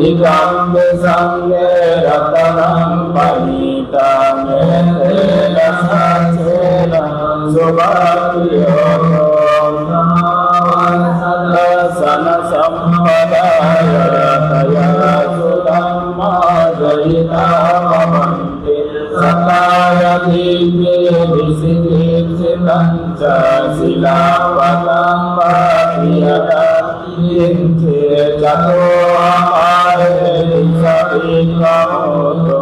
Idam Sanghe Ratanam Panitam Etena Satsena Subhati Hoto Sana Sampadaya Taya Sudhamma Jayita Bhavanti Sataya Dibye Visiddhitancha Silapatam Bhattiyata Yinche Chato Amare Sabikamoto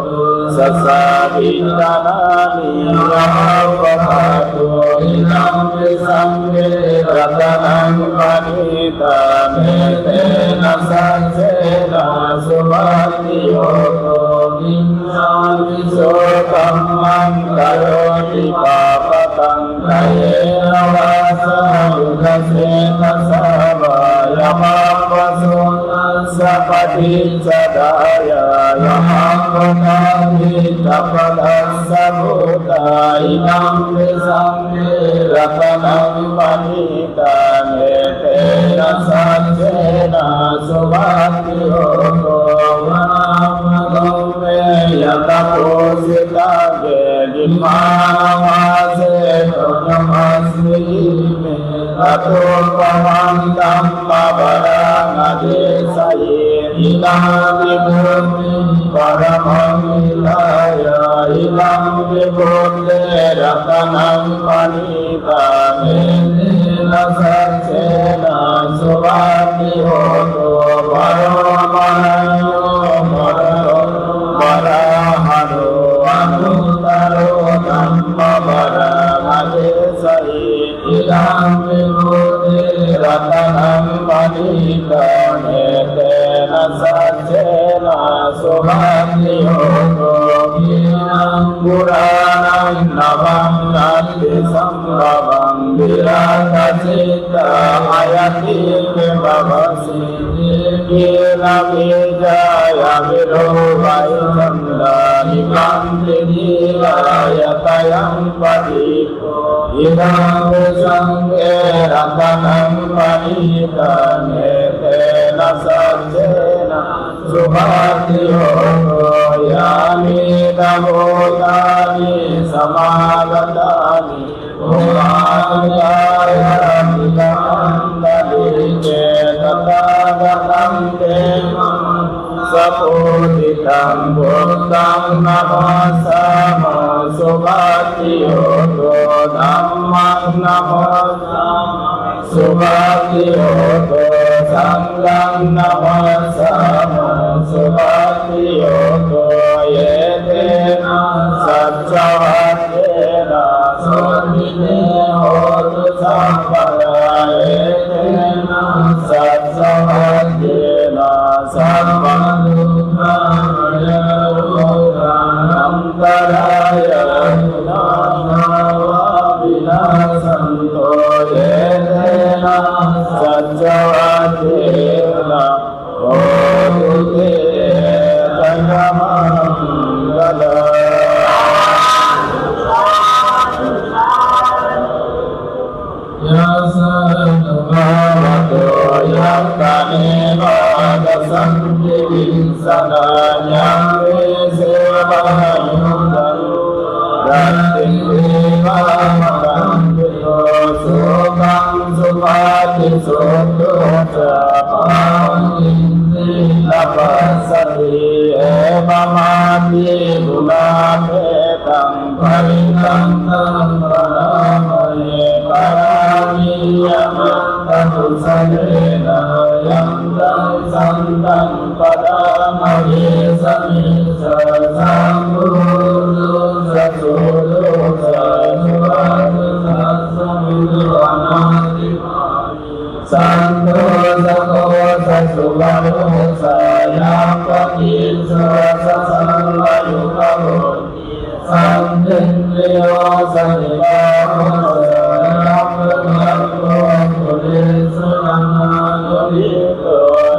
Sasavitanani Yamavapatu Idam Sanghe Ratanam Panitam Etena Satsena Subhati Hoto Vinyami Sokam Mankaroti Papatam Kayena Vasa Yudhasena Sava Yamavasuna Sapati Chadaya Yamavakati Tapadasabhuta Idam Sanghe Ratanam Panitam Etena Satsena Subhati Hoto Vanamadome Yataposita Gedimmanamase Tonamasmijime Atopamandam Pavaranadesaye Idam Vibhuti Paramam Vilaya Idam Vibhuti Ratanam Panitam Etena Satsena Subhati Hoto Paramanayo Paraharo Anutaro Dhamma Paramade Idam Vibhuti Ratanam Panitam Etena Satsena Subhati Hoto Puranam Navam Nati Sambhavam Virakasita Ayati Vivavasi Kira Vijaya Virovai Chandra Nikanti Dhiraya Tayam Padiko Idam Sanghe Ratanam Panitam Etena Satsena Subhati Hoto Yami Damodani Samagatani Umayaya Vidamandali Cetatagadam Devam Sapoditam Buddham Namasama Subhati Hoto Dhammam Namasama Subhati Hoto Sangham Namasama Subhati Hoto Yetena Satchavatena Sodhine Hotu Sampara Yetena Satchavatena Sampandukhamaya Antaraya Vinamava Vinasanto Yetena Satchavatena Hotu Te Jayamam Ya Sanubhavato Yaktane Bhagasanti Vinsana Nyamve Sevayudaru Ranti Deva Makandito Sukam Supati Suttucha Pāṇindri Lapasati Evamati Gulapetam Paritantam Paramaya Paramiyamantatu Salena Yamtam Santam Padamaye Samisa Sambhudu Sasudu Sasuvadu Sasamidu Anadipani Santo Sakosa Suvadu Sayapati Sasalayukavoti Sandendriyo Sanivamasa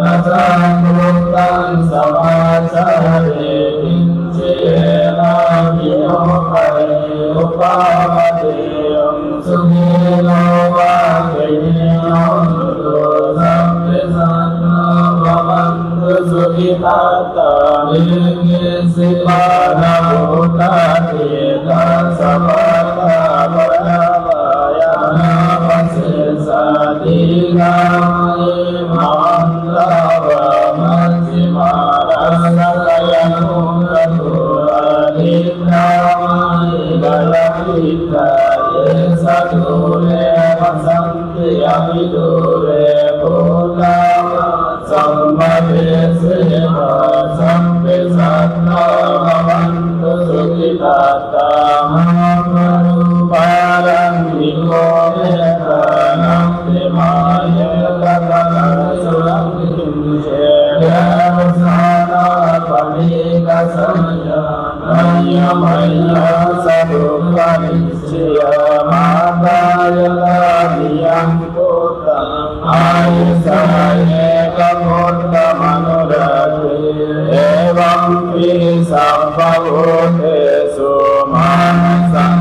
Nasamutan samacare kincena kiyopare upamadeyam sumino vakeyam sampisana vamantu sukitata nirgisipana bhutate tasapata varavaya Sadhigamaye Mandava Manjimarasakayanukatura Nidamaye Galavitaye Sadhure Vasanti Abhidure Bhutama Sambhave Seva Sampisatna Bhavantu Sukhitata Mahaparuparam Nikoyeta Namtimaya Katana Suramkinche Yavasana Pamika Sanya Nayamaya Sadhukarishya Mataya Ladiyam Kota Ayusaye Kapota Manurati Evam Pi Sampavote Sumanasam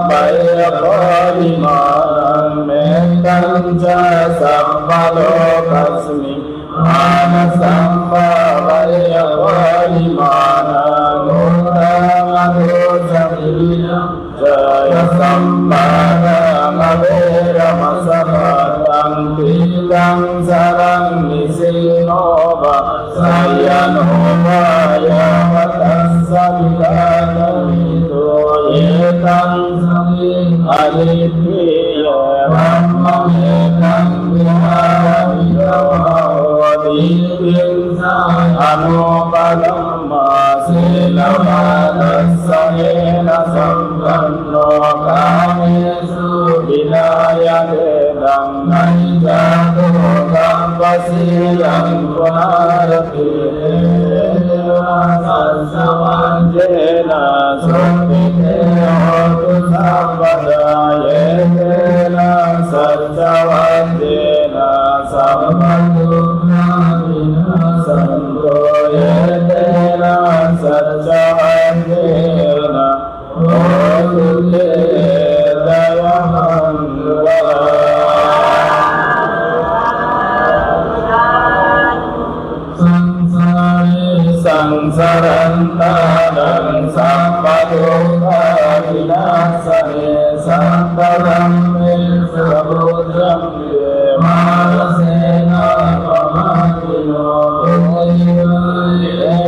Baya Pariman Metanca Sampalokasmi Manasamba Baya Parimana Gutamadosamiya Jaya Sambara Mavera Masapatam Tilang Sarang Nisinova Sayanova Yavatasabhikadamito Yetam Samim Aditya Brahmamekam Viharamidavadipin Anupadamma Silavadasayena Sampanno Kamesu Vinayadedam Naijatu Kampasiyam Punarati Sasavanjena Sumite Hotu Sampadayeena Saccavandena Sampandukna Vinasanto Yedena Saccavandena Hotu Te Dayahandvala Sansarantadam Sampadukha Vinasane Santaram Sabudram Marasena Pamatino Bhujivaya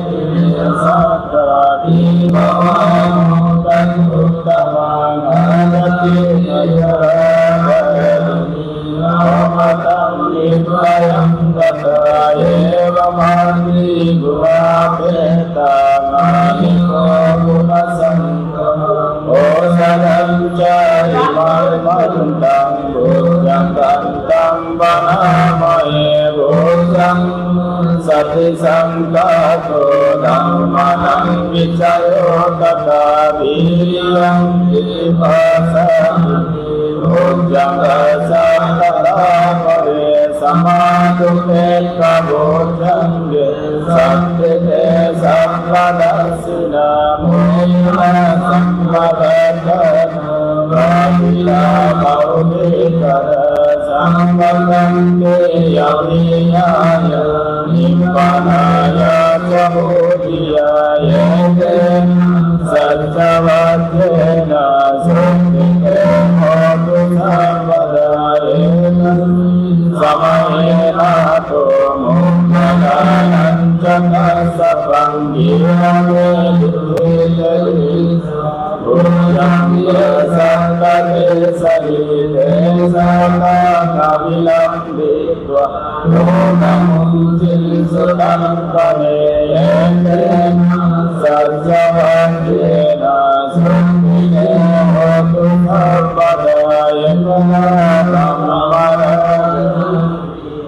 Sata Divamutan Uttamang Adati Nayarabhayani Namatam Nidvayam Eva Mandi Gurapeta Maniko Gunasanta Osadam Chari Marmantam Bhujam Kantam Vanamaye Bhujam Sati Sankato Dhammanam Vichayo Tata Viriyam Vipasam Bhujam Dasantara Pare Samadupeka Bodhange Sattite Sampadasina Mohila Sampadasana Vahila Bhaudikara Sampadante Yaviyaya Nippanaya Sabodhiyaya Satchavatyena Suttite Hotu Sampadayena Samayenato Mukhadananjana Sapangirame Duttita Bhujamya Sattade Sarite Sata Kavilam Vidva Lokamunjil Sudam Paneyete Sajjavatyena Suttite Hotu Sampadayena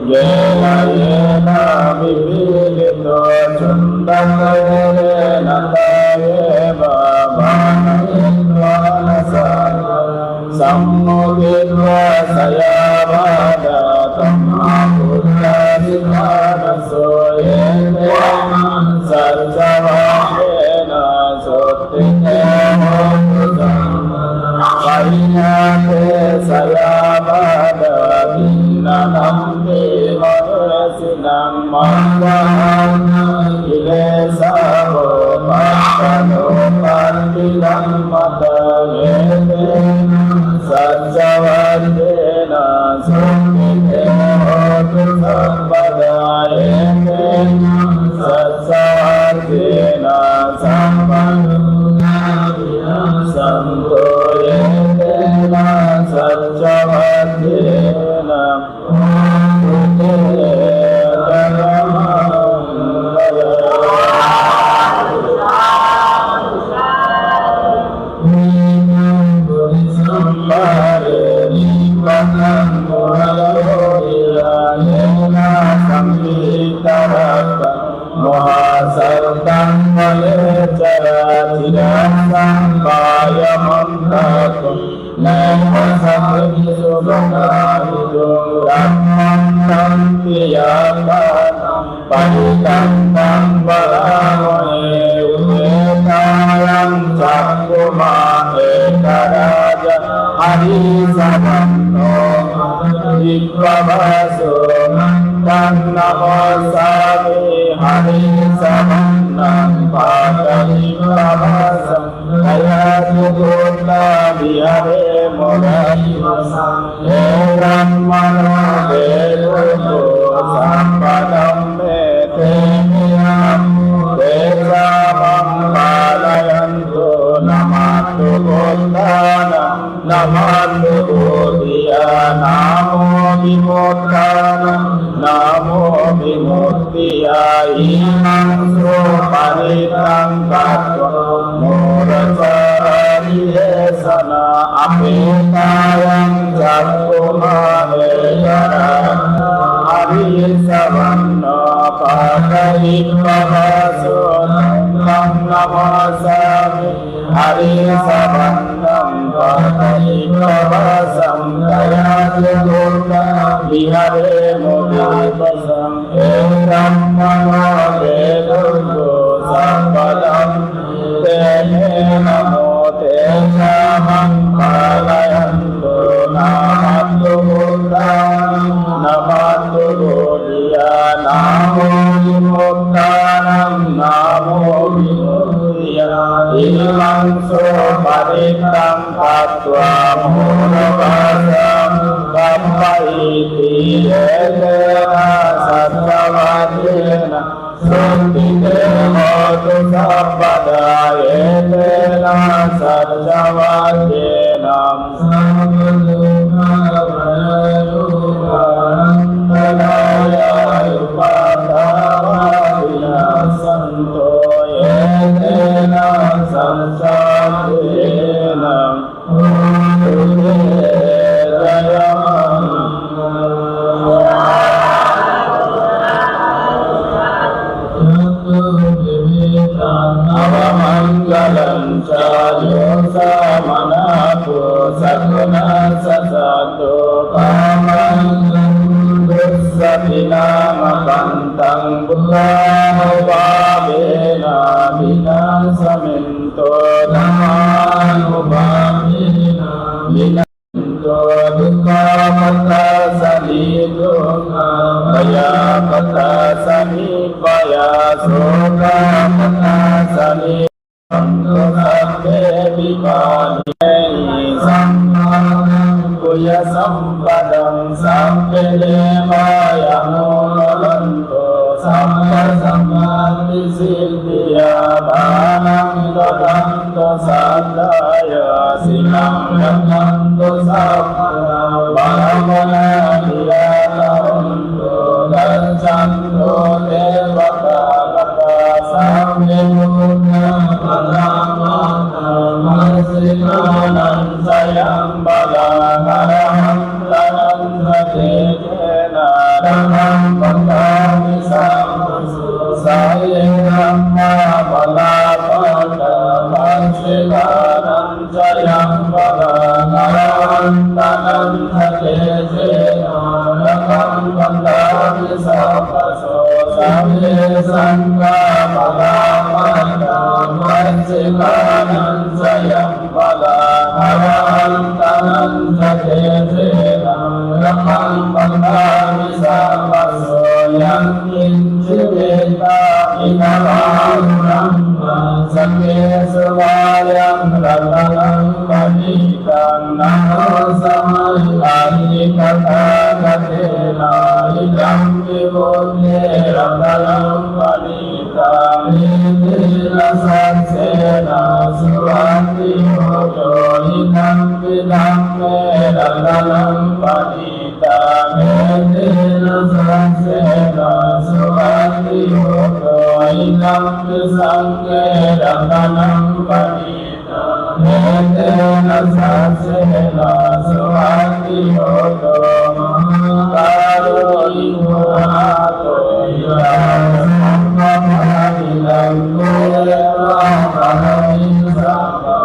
Yena yena vivilito chundakayena tayeva bhavanasa sammudidva sayavada tammabuddhasidhanaso yene sajjavayena suttite hotu Sayyate sayavada vinnanampi mahesinam manvahana ilesavo pattano pandilam matayete sajjavatyena suttite hotu sampadayete sajjavatyena sampadayena santoyetena sajjavatyena Mahasartam Valechara Chirasam Payamantakum Naimasam Subhanahidum Brahmantam Tiyakanam Parikantam Balamone Uvetayam Chakuma Ekaraja Harisavanno Vikvavaso Namosami Harisavannam Padahivavasam Ayatugurla Vihare Murashivasam Eramano Vedugo Sampadam Metemiyam Desamam Palayanto Namatu Buddhana Namatu Buddhiya Namo Vimutthana Namo Vimuttiya Imam Soparitam Kattva Murachariyesana Apetayam Jakkumaheyara Harisavanna Padahivavaso Namasami Harisavannam Padahivavasam Dayatugurla Vihare Mudipasam Eramano Vedugo Sampadam Tene Namo Tesamam Palayanto Namatu Buddhanam Namatu Buddhiya Namo Vimuttanam Namo Vimuttiya Imam Soparitam Kattva Muravasam Kappaiti Yetena Sajjavatyena Suttite Hotu Sampadayetena Sajjavatyena Sammadukhavayupanandalaya Yupadhavadina Santo Yetena Sajjavatyena Avamangalam Chayo Samanapu Sakuna Sasato Pamangalam namakantang buddha-upamena vinasaminto dhamma-upamena vinasaminto dukkha-pata-sanidunga vaya-pata-sanipaya soka-pata-sanipaya Santo sabbe vipani sammadam kuya sampadam sabbe devaya molanto sabba samadhi siddhiya dhanam dadanto sadhaya silam dadanto sabba balamana diyalanto dacanto devaka kata sabbe muna Masimanan sayang bala karaham lanam satetena Ramam pandami samsu sayang bala pada Masimanan sayang bala karaham lanam satetena Ramam pandami samsu sayang bala pada Masimanan sayang bala harantanan satetena Ramam pandami samsu yang inciveta inalam brahma Sakya sumayam ratanam manikan Namo samaya kata katena idam vibodhe ratanam manikan Nidila saksena suvanti hoto inam vidam ratanam panita Nidila saksena suvanti hoto inam visanghe ratanam panita Nidila saksena suvanti hoto mahakaro iho ato iyam Samapadilam Kuleva Mahamisama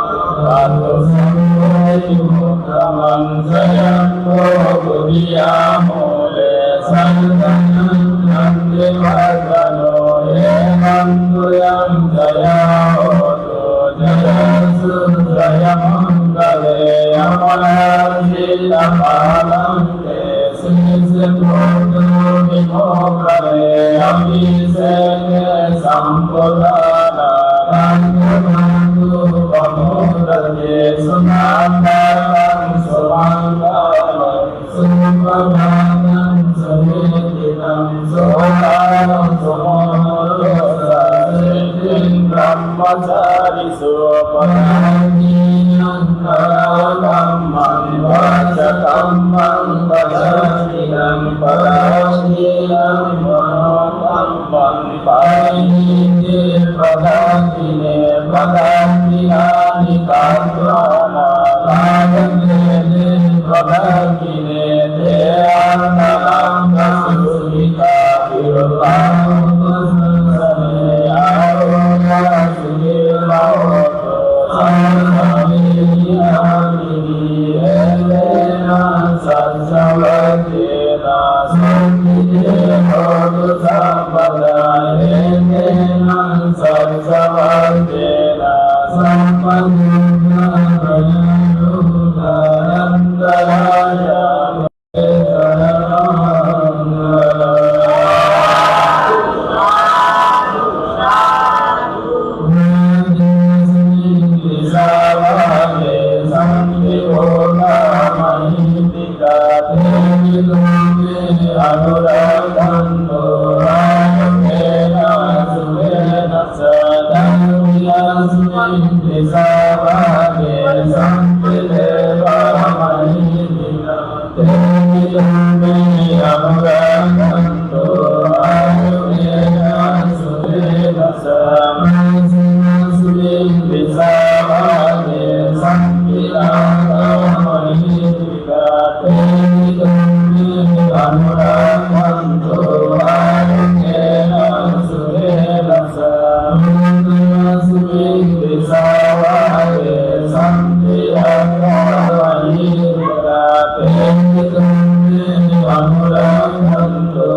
Batu Sampai Mukaman Sayangko Budiyamole Santanam Nanti Padano Emantuyam Jaya Oto Jaya Sujaya Mangale Yamanarjita Palamte Sisiputu Vimokale Abhiseke Sampodana Kanyamantu Pamudate Sunandaram Sumangalam Sumpamanam Sahitinam Soharam Sumodosa Siddhim Brahmachari Sopanajinam Karakamman Vachakamman Vachakinam Parashinam Manokamman Parinite Padakine Padakinani Katvana Padakine Padakine Deyantalam Kasurita Pirupam Vasasane Arona Sudhilahoto Sansamini Amini Elena Sansavadena Santide Hotu Sampada Elena Sansavadena Sampaduna Vayanuda Nandaraya Anurakhanto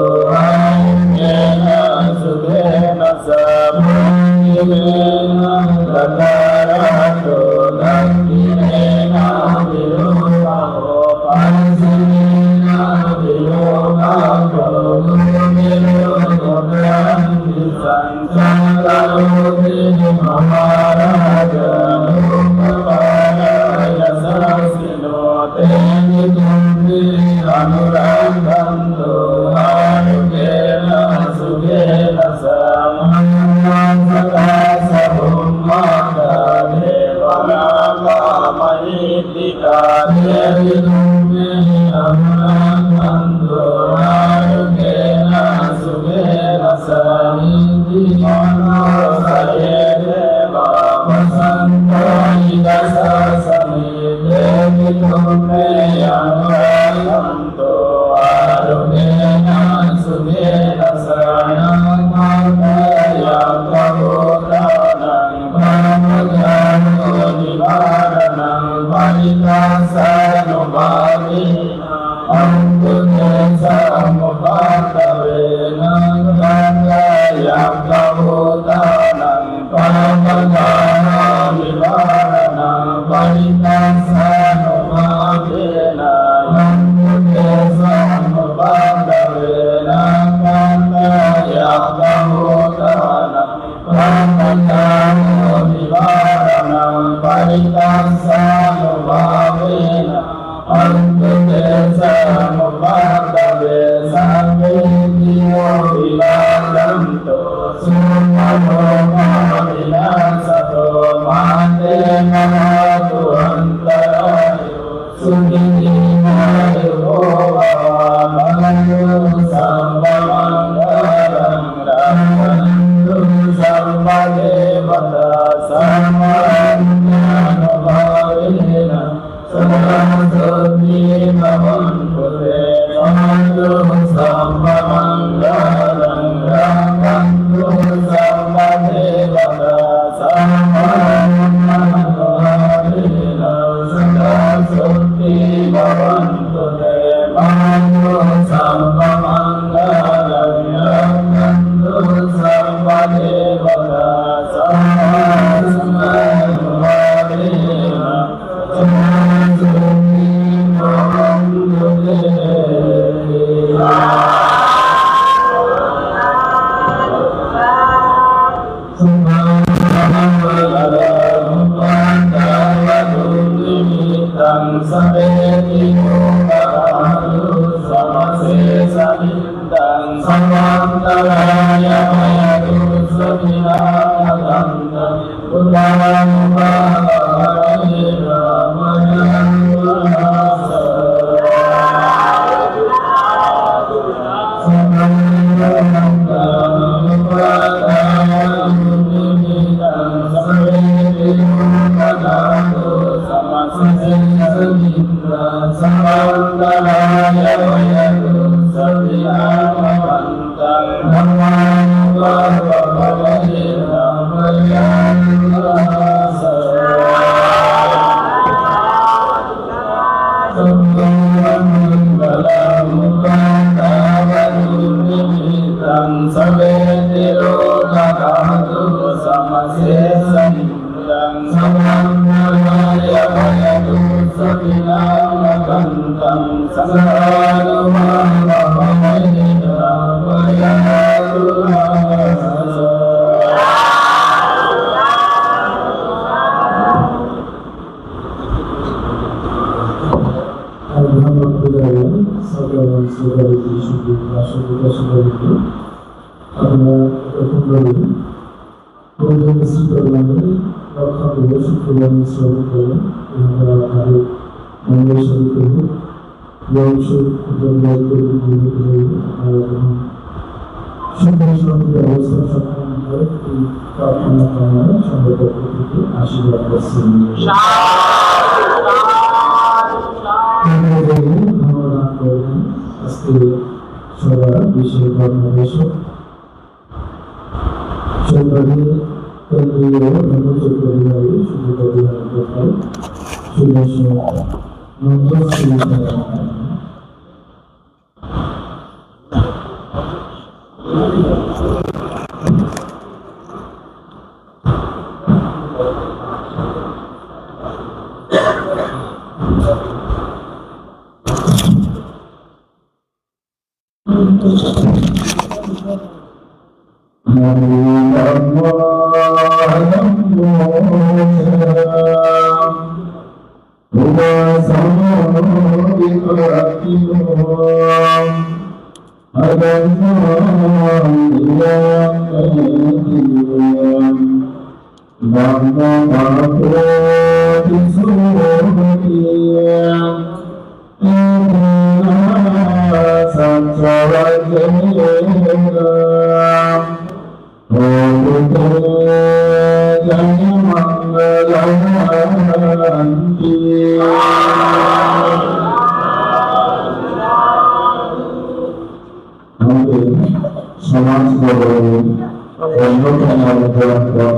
সমাজ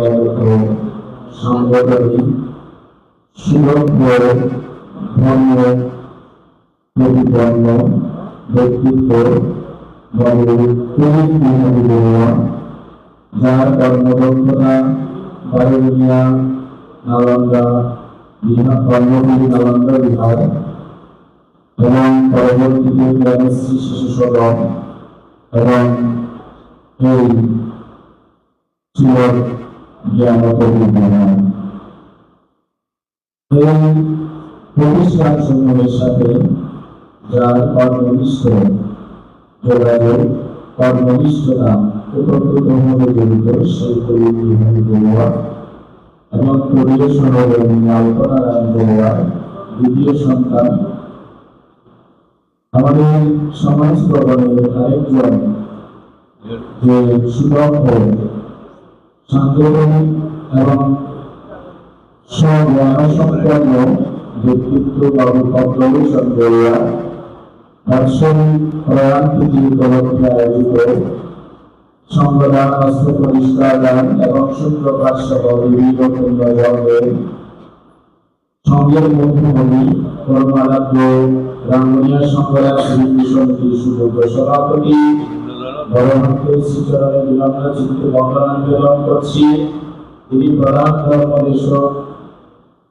অন্যতম সাংগঠনিক সুলভ্য ধর্ম প্রতিপন্ন ব্যক্তিত্ব যার কর্মদক্ষতা বারুনিয়া নালন্দা কর্মগুলি নালন্দা বিভাগ এবং পরবর্তীতে জ্ঞানশ্রী শিশু সদন এবং এই চির জ্ঞানত বিদ্যমান এই প্রতিষ্ঠান সমূহের সাথে যার কর্মনিষ্ঠ যোগাযোগ কর্মনিষ্ঠতা ওতপ্রোতভাবে জড়িত সেই কবি বড়ুয়া এবং পরিবেশন আলপনা রায় বড়ুয়ার দ্বিতীয় সন্তান আমাদের সমাজ ভবনের আরেকজন যে সুদক্ষ সাংগঠনিক এবং স্বজ্ঞানসম্পন্ন ব্যক্তিত্ব বাবু পদ্মভূষণ বড়ুয়া বাৎসরিক প্রয়াণ তিথি উপলক্ষে আয়োজিত সংগঠন অস্ত্র পরিষ্কার দান এবং সূত্রপাত সহ বিভিন্ন পুণ্যযজ্ঞের সঙ্গের মধ্যমণি কর্মালাপ্য রাঙ্গুনিয়া সংগঠন শ্রী সমিতির সুযোগ্য সভাপতি বড় ভক্তের শ্রীচরণে বিনম্র চিত্তে বন্দনা নিবেদন করছি। তিনি প্রধান ধর্মদেশক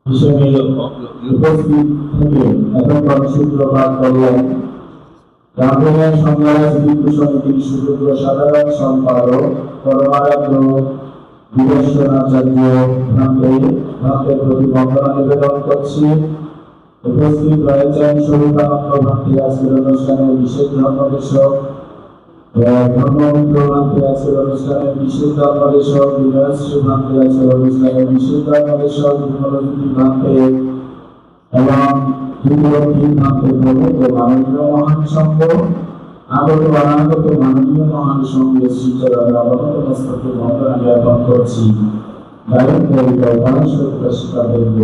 হিসেবে উপস্থিত থেকে এতক্ষণ সূত্রপাত করলেন। রাঙ্গুনিয়া সংগঠন শ্রী সমিতির সুযোগ্য সাধারণ সম্পাদক পরমারাধ্য বিবেশ্বরাচার্য ভ্রান্তের প্রতি বন্দনা নিবেদন করছি। উপস্থিত রয়েছেন স্বরূপানন্দ ভ্রান্তি আজকের অনুষ্ঠানের বিশেষ ধর্মদেশক ধর্মমিত্র ভ্রান্তি আজকের অনুষ্ঠানের বিশেষ ধর্মদেশক বিনয়শ্রী ভ্রান্তি আজকের অনুষ্ঠানের বিশেষ ধর্মদেশক বিমলজ্যোতি ভ্রান্তি এবং যুবরক্ষী ভ্রান্তি প্রমুখ মাননীয় মহান সংঘ আগত অনাগত মাননীয় মহান সংঘের শ্রীচরণের অবনত মস্তকে বন্দনা জ্ঞাপন করছি। গায়ক গায়িকা উপাসক শিক্ষাবৃন্দ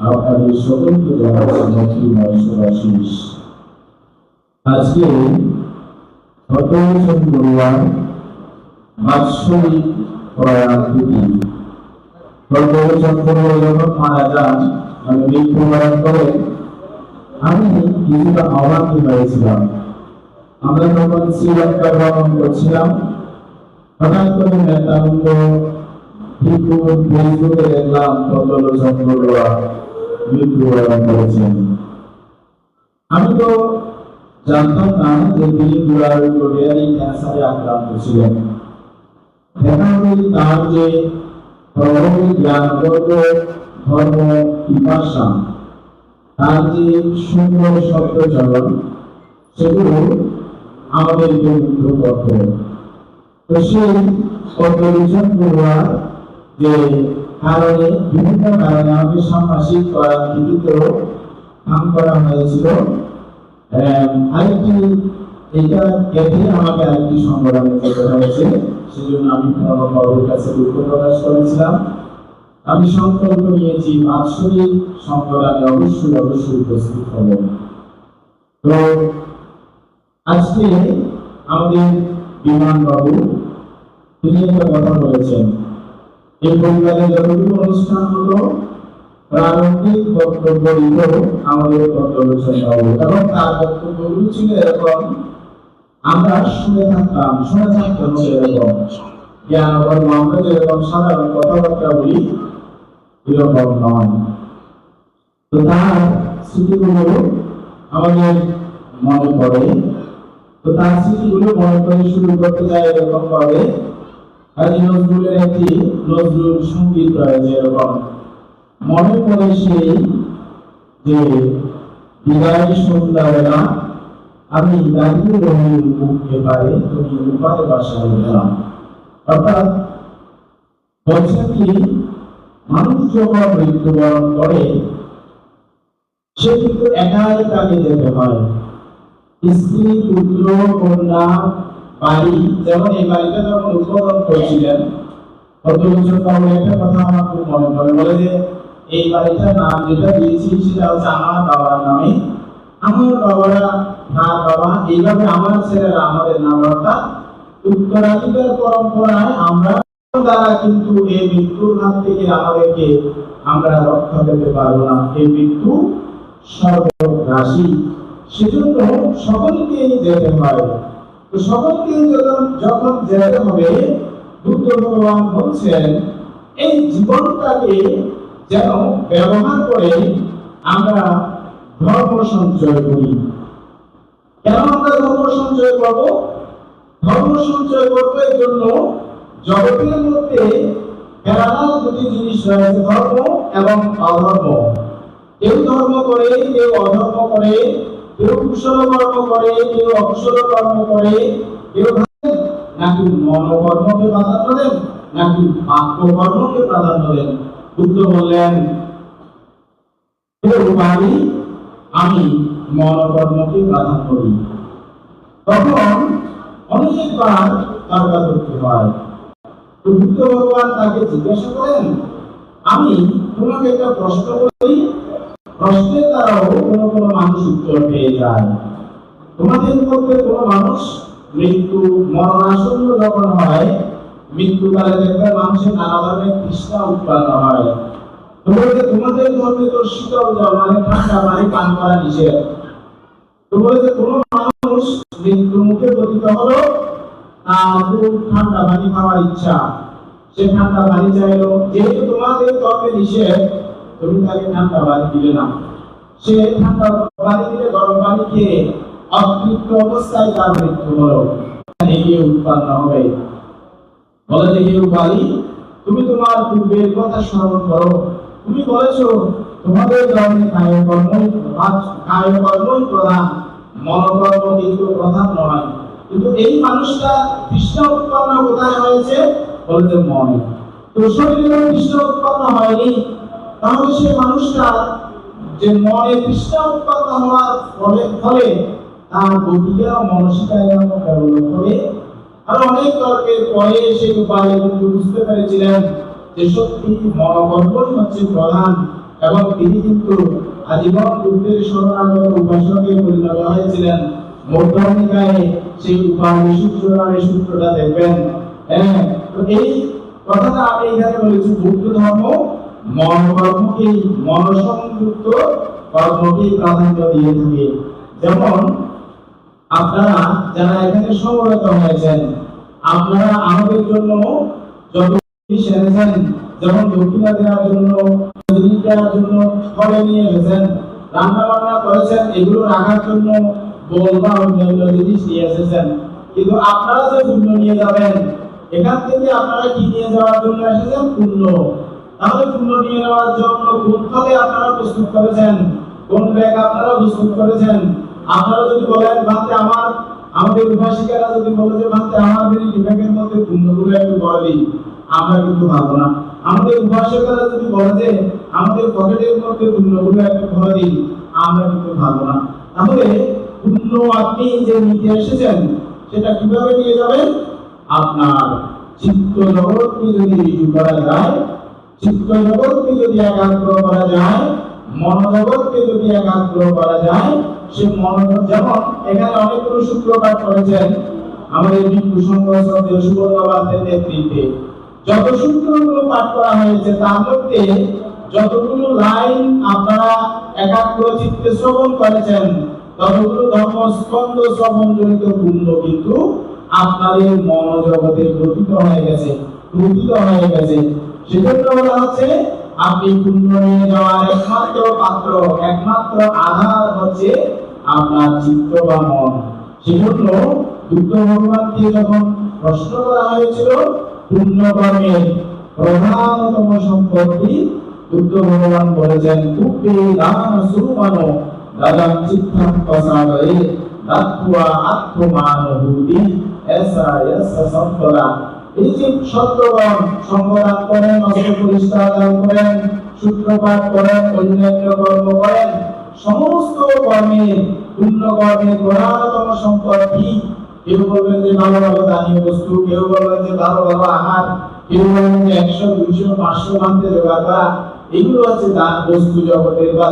আপনাদের সকলকে জানাচ্ছি ভক্তিময় শুভাশিস। আজকে পদ্মভূষণ বড়ুয়ার বাৎসরিক প্রয়াণ তিথি। পদ্মভূষণ বড়ুয়া যখন মারা যান মানে মৃত্যুবরণ করেন আমি কিছুটা অবাকই হয়েছিলাম। আমরা যখন শ্রীলঙ্কা ভ্রমণ করছিলাম হঠাৎ করে নেতাবৃন্দ ফেসবুকে দেখলাম পদ্মভূষণ বড়ুয়া মৃত্যুবরণ করেছেন। আমি তো জানতাম না যে তিনি কোরিয়ারি ক্যান্সারে আক্রান্ত ছিলেন। দেখা হল তার যে প্রবল জ্ঞানগত ধর্ম পিপাসা, তার যে সুন্দর শব্দচরণ, সেগুলো আমাদেরকে মুগ্ধ করত। তো সেই পদ্মভূষণ বড়ুয়ার যে কারণে বিভিন্ন কারণে আমাকে সামাজিক করার নাম করা হয়েছিল। আরেকটি এটা এতে আমাকে আরেকটি সংগঠনে যেতে হয়েছে, সেজন্য আমি বাবুর কাছে দুঃখ প্রকাশ করেছিলাম। আমি সংকল্প নিয়েছি বাৎসরিক সংগঠনে অবশ্যই উপস্থিত হব। তো আজকে আমাদের বিমান বাবু তিনি একটা কথা বলেছেন, এই পরিবারে যতটুকু অনুষ্ঠান হলো প্রারম্ভিক বক্তব্য দিল আমাদের পদ্মভূষণ বাবু, এবং তার বক্তব্যগুলো ছিল এরকম, আমরা শুনে থাকতাম এরকম জ্ঞান অবর্ণ, আমরা যেরকম সাধারণ কথাবার্তা বলি এরকম নয়। তো তার স্মৃতিগুলো আমাদের মনে পড়ে। তো তার স্মৃতিগুলো মনে করে শুরু করতে যায় এরকম ভাবে কাজী নজরুলের একটি নজরুল সঙ্গীত রয়েছে এরকম মনে পড়ে সেই যে বিদায় সন্ধ্যাবেলা আমি দাঁড়িয়ে রঙের মুখে পারে তুমি উপায় বাসায় গেলাম। অর্থাৎ বলছেন কি মানুষ যখন মৃত্যুবরণ করে সে কিন্তু একাই তাকে যেতে হয়। স্ত্রী পুত্র কন্যা বাড়ি, যেমন এই বাড়িটা যখন উদ্বোধন করেছিলেন ভদ্রলোচন বাবু একটা কথা আমার খুব মনে পড়ে, বলে যে এই বাড়িটার নাম যেটা দিয়েছি সেটা হচ্ছে আমার বাবার নামে, আমার বাবারা তার বাবা, এইভাবে আমার ছেলেরা আমাদের নাম, অর্থাৎ উত্তরাধিকার পরম্পরায় আমরা দ্বারা কিন্তু এই মৃত্যুর হাত থেকে আমাদেরকে আমরা রক্ষা পেতে পারবো না। এই মৃত্যু সর্বগ্রাসী, সেজন্য সকলকেই যেতে হয়। তো সকলকে যখন যেতে হবে, বুদ্ধ ভগবান বলছেন এই জীবনটাকে যেন ব্যবহার করে আমরা ধর্ম সঞ্চয় করি। কেন আমরা ধর্ম সঞ্চয় করব? ধর্ম সঞ্চয় করবো এর জন্য জগতের মধ্যে প্যারালাল দুটি জিনিস রয়েছে, ধর্ম এবং অধর্ম। কেউ ধর্ম করে, কেউ অধর্ম করে, কেউ কুশল কর্ম করে, কেউ অকুশল কর্ম করে, কেউ নাকি মনোকর্মকে প্রাধান্য দেন, নাকি বাক্য কর্মকে প্রাধান্য দেন। বুদ্ধ বললেন আমি মনোকর্মকে প্রাধান্য দিই। তখন অনেকবার তর্কাতর্কি হয়। তো বুদ্ধ ভগবান তাকে জিজ্ঞাসা করেন আমি তোমাকে একটা প্রশ্ন করি, প্রশ্নের দ্বারাও কোনো কোনো মানুষ উত্তর পেয়ে যায়। তোমাদের মধ্যে কোনো মানুষ মৃত্যু মরণাসন্ন যখন হয়, মৃত্যুকালে দেখবে মানুষের নানা ধরনের তৃষ্ণা উৎপন্ন হয়। তোমাদের ধর্মে তো শীতল জল মানে ঠান্ডা পানি পান করা নিষেধ। তো বলে কোনো মানুষ মৃত্যু মুখে পতিত হলো, ঠান্ডা পানি খাওয়ার ইচ্ছা, সে ঠান্ডা পানি চাইলো, যেহেতু তোমাদের ধর্মে নিষেধ তুমি তাকে ঠান্ডা পানি দিলে না, সে ঠান্ডা পানি দিলে গরম পানি খেয়ে অতৃপ্ত অবস্থায় তার মৃত্যু হলো। এগিয়ে উৎপন্ন হবে, বলে যে কেউ বালি তুমি তোমার পূর্বের কথা স্মরণ করো, তুমি বলেছো তোমাদের ধর্মে কায়কর্মই প্রধান, মনোকর্ম কিন্তু প্রধান নয়। কিন্তু এই মানুষটা তৃষ্ণা উৎপন্ন কোথায় হয়েছে? বলতে মনে। তো শরীরে তৃষ্ণা উৎপন্ন হয়নি, তাহলে সে মানুষটা যে মনে তৃষ্ণা উৎপন্ন হওয়ার ফলে তার গতিকা মানসিকায় ডেভেলপ হবে। আর অনেক তর্কের পরে সেই উপায় কিন্তু বুঝতে পেরেছিলেন যে সত্যি মনোকর্মই হচ্ছে প্রধান, এবং তিনি কিন্তু আজীবন বুদ্ধের শরণাগত উপাসকে পরিণত হয়েছিলেন। মধ্যনিকায়ে সেই উপায় সূত্রটা দেখবেন। তো এই কথাটা আমি এখানে বলেছি, বুদ্ধ ধর্ম মনোকর্মকে মনসংযুক্ত কর্মকে প্রাধান্য দিয়ে থাকে। যেমন আপনারা যারা এখানে সমবেত হয়েছেন, আপনারা আমাদের জন্য যত সেরেছেন, যেমন দক্ষিণা দেওয়ার জন্য, দেওয়ার জন্য ফলে নিয়ে এসেছেন, রান্না বান্না করেছেন, এগুলো রাখার জন্য বল বা অন্যান্য জিনিস নিয়ে এসেছেন। কিন্তু আপনারা যে পুণ্য নিয়ে যাবেন, এখান থেকে আপনারা কি নিয়ে যাওয়ার জন্য এসেছেন? পুণ্য। তাহলে পুণ্য নিয়ে নেওয়ার জন্য কোন থলে আপনারা প্রস্তুত করেছেন, কোন ব্যাগ আপনারা প্রস্তুত করেছেন? আপনারা যদি বলেন ভাবতে আমাদের উপাসিকারা যদি বলে যে ভাবতে আমার ব্যাগের মধ্যে পুণ্যগুলো একটু বড়ই, আমরা কিন্তু ভাবো না। আমাদের উপাসকেরা যদি বলে যে আমাদের পকেটের মধ্যে পুণ্যগুলো একটু ভরে দিই, আমরা কিন্তু ভাবো না। তাহলে পুণ্য আপনি যে নিতে এসেছেন সেটা কিভাবে নিয়ে যাবেন? আপনার চিত্ত জগৎকে যদি ঋজু করা যায়, চিত্ত জগৎকে যদি একাগ্র করা যায়, মনোজগৎকে যদি একাগ্র করা যায়, সে মনোযোগ, যেমন এখানে অনেকগুলো সূত্র পাঠ করেছেন আমাদের বিন্দু সংঘর্ষ সুবর্ণবাদের নেতৃত্বে, যত সূত্রগুলো পাঠ করা হয়েছে তার মধ্যে যতগুলো লাইন আপনারা একাগ্র চিত্তে শ্রবণ করেছেন, ততগুলো ধর্মস্কন্ধ শ্রবণ জনিত পুণ্য কিন্তু আপনাদের মনোজগতে গঠিত হয়ে গেছে, রূপিত হয়ে গেছে। সেজন্য বলা হচ্ছে আপনি পুণ্য নিয়ে যাওয়ার একমাত্র পাত্র, একমাত্র আধার হচ্ছে আপনার চিত্ত বা মন। সেজন্য বুদ্ধ ভগবানকে যখন প্রশ্ন করা হয়েছিল পুণ্যকর্মের প্রধানতম সম্পত্তি, বুদ্ধ ভগবান বলেছেন কুব্বে দান সুমানো দাদাম চিত্তাং প্রসাদয়ে দাত্ত্বা আত্মমানভূতি এসা এসা সম্পদা। এই যে সত্যগণ সঙ্গদান করেন, অস্ত্র পরিষ্কার দান করেন, সূত্রপাত করেন, অন্যান্য কর্ম করেন, সমস্ত কর্মের পুণ্য কর্মের প্রধানতম সম্পদ কি? কেউ বলবেন যে ভালো ভালো দানীয় বস্তু, কেউ বলবেন যে ভালো ভালো আহার, কেউ বলবেন যে 100, 200, 500 ভান্তে জোগাড় করা। এগুলো হচ্ছে দান বস্তু জগতের বা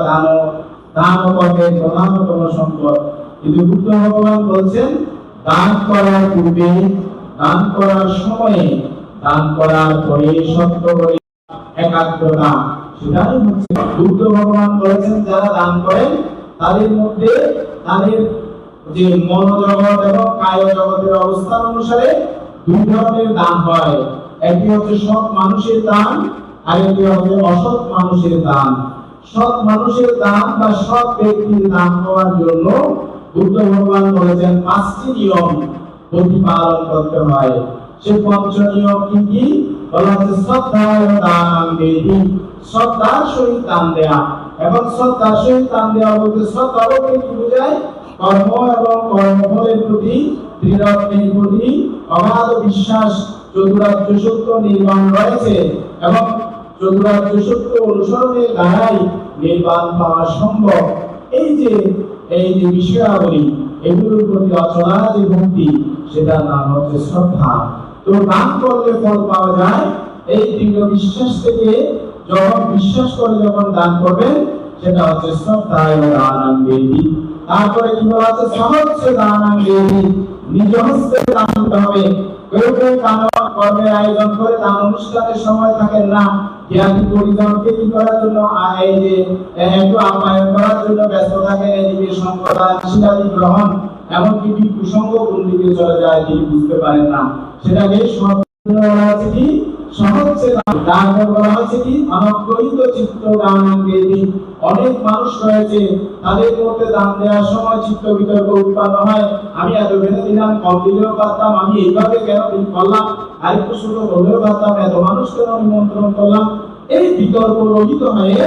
দান কর্মের প্রধানতম সম্পদ। কিন্তু বুদ্ধ ভগবান বলছেন দান করার পূর্বে, দান করার সময়ে, দান করার পরে সত্য করে একাগ্রতা, সেটাই হচ্ছে বুদ্ধ ভগবান বলেছেন যারা দান করেন তাদের মধ্যে তাদের যে মনোজগৎ এবং কায় জগতের অবস্থান অনুসারে দুই ধরনের দান হয়। একটি হচ্ছে সৎ মানুষের দান, আরেকটি হচ্ছে অসৎ মানুষের দান। সৎ মানুষের দান বা সৎ ব্যক্তির দান হওয়ার জন্য বুদ্ধ ভগবান বলেছেন 5টি নিয়ম প্রতিপালন করতে হয়। সে 5 নিয়ম কি কি? বলা হচ্ছে শ্রদ্ধায় দানাং দেহি, শ্রদ্ধার সহিত দান দেয়া। এবং শ্রদ্ধার সহিত দান দেওয়া বলতে শ্রদ্ধা বলতে কি বোঝায়? কর্ম এবং কর্মফলের প্রতি দৃঢ়তার প্রতি অগাধ বিশ্বাস, চতুরার্য সত্য নির্বাণ রয়েছে এবং চতুরার্য সত্য অনুসরণের দ্বারাই নির্বাণ পাওয়া সম্ভব। এই যে বিষয়াবলী, এগুলোর প্রতি অচলা যে ভক্তি, সেটার নাম হচ্ছে শ্রদ্ধা। তো দান করলে ফল পাওয়া যায় এই দৃঢ় বিশ্বাস থেকে। যখন বিশ্বাস করে যখন দান করবেন, সেটা হচ্ছে শ্রদ্ধায় দানাং দেহি। তারপরে কি বলা আছে? সহস্র দানাং দেহি, নিজ হস্তে দান করতে হবে। কেউ কেউ দান কর্মের আয়োজন করে দান অনুষ্ঠানের সময় থাকেন না, জ্ঞানী পরিজনকে কি করার জন্য এই যে একটু আপ্যায়ন করার জন্য ব্যস্ত থাকেন, এদিকে সম্প্রদায় আশীর্বাদ গ্রহণ, এমনকি কুসঙ্গ কোন দিকে চলে যায় তিনি বুঝতে পারেন না। সেটাকে বলা আছে কি? সহজে দান করা হচ্ছে কি? অনগ্রহিত চিত্ত দানাং দেহি। অনেক মানুষ রয়েছে, তাদের মধ্যে দান দেওয়ার সময় চিত্ত বিতর্ক উৎপন্ন হয়, আমি এত বেঁধে দিলাম, কম দিলেও পারতাম, আমি এইভাবে কেন করলাম, আরেকটু ছোট হলেও পারতাম, এত মানুষ কেন নিমন্ত্রণ করলাম। এই বিতর্ক রহিত হয়ে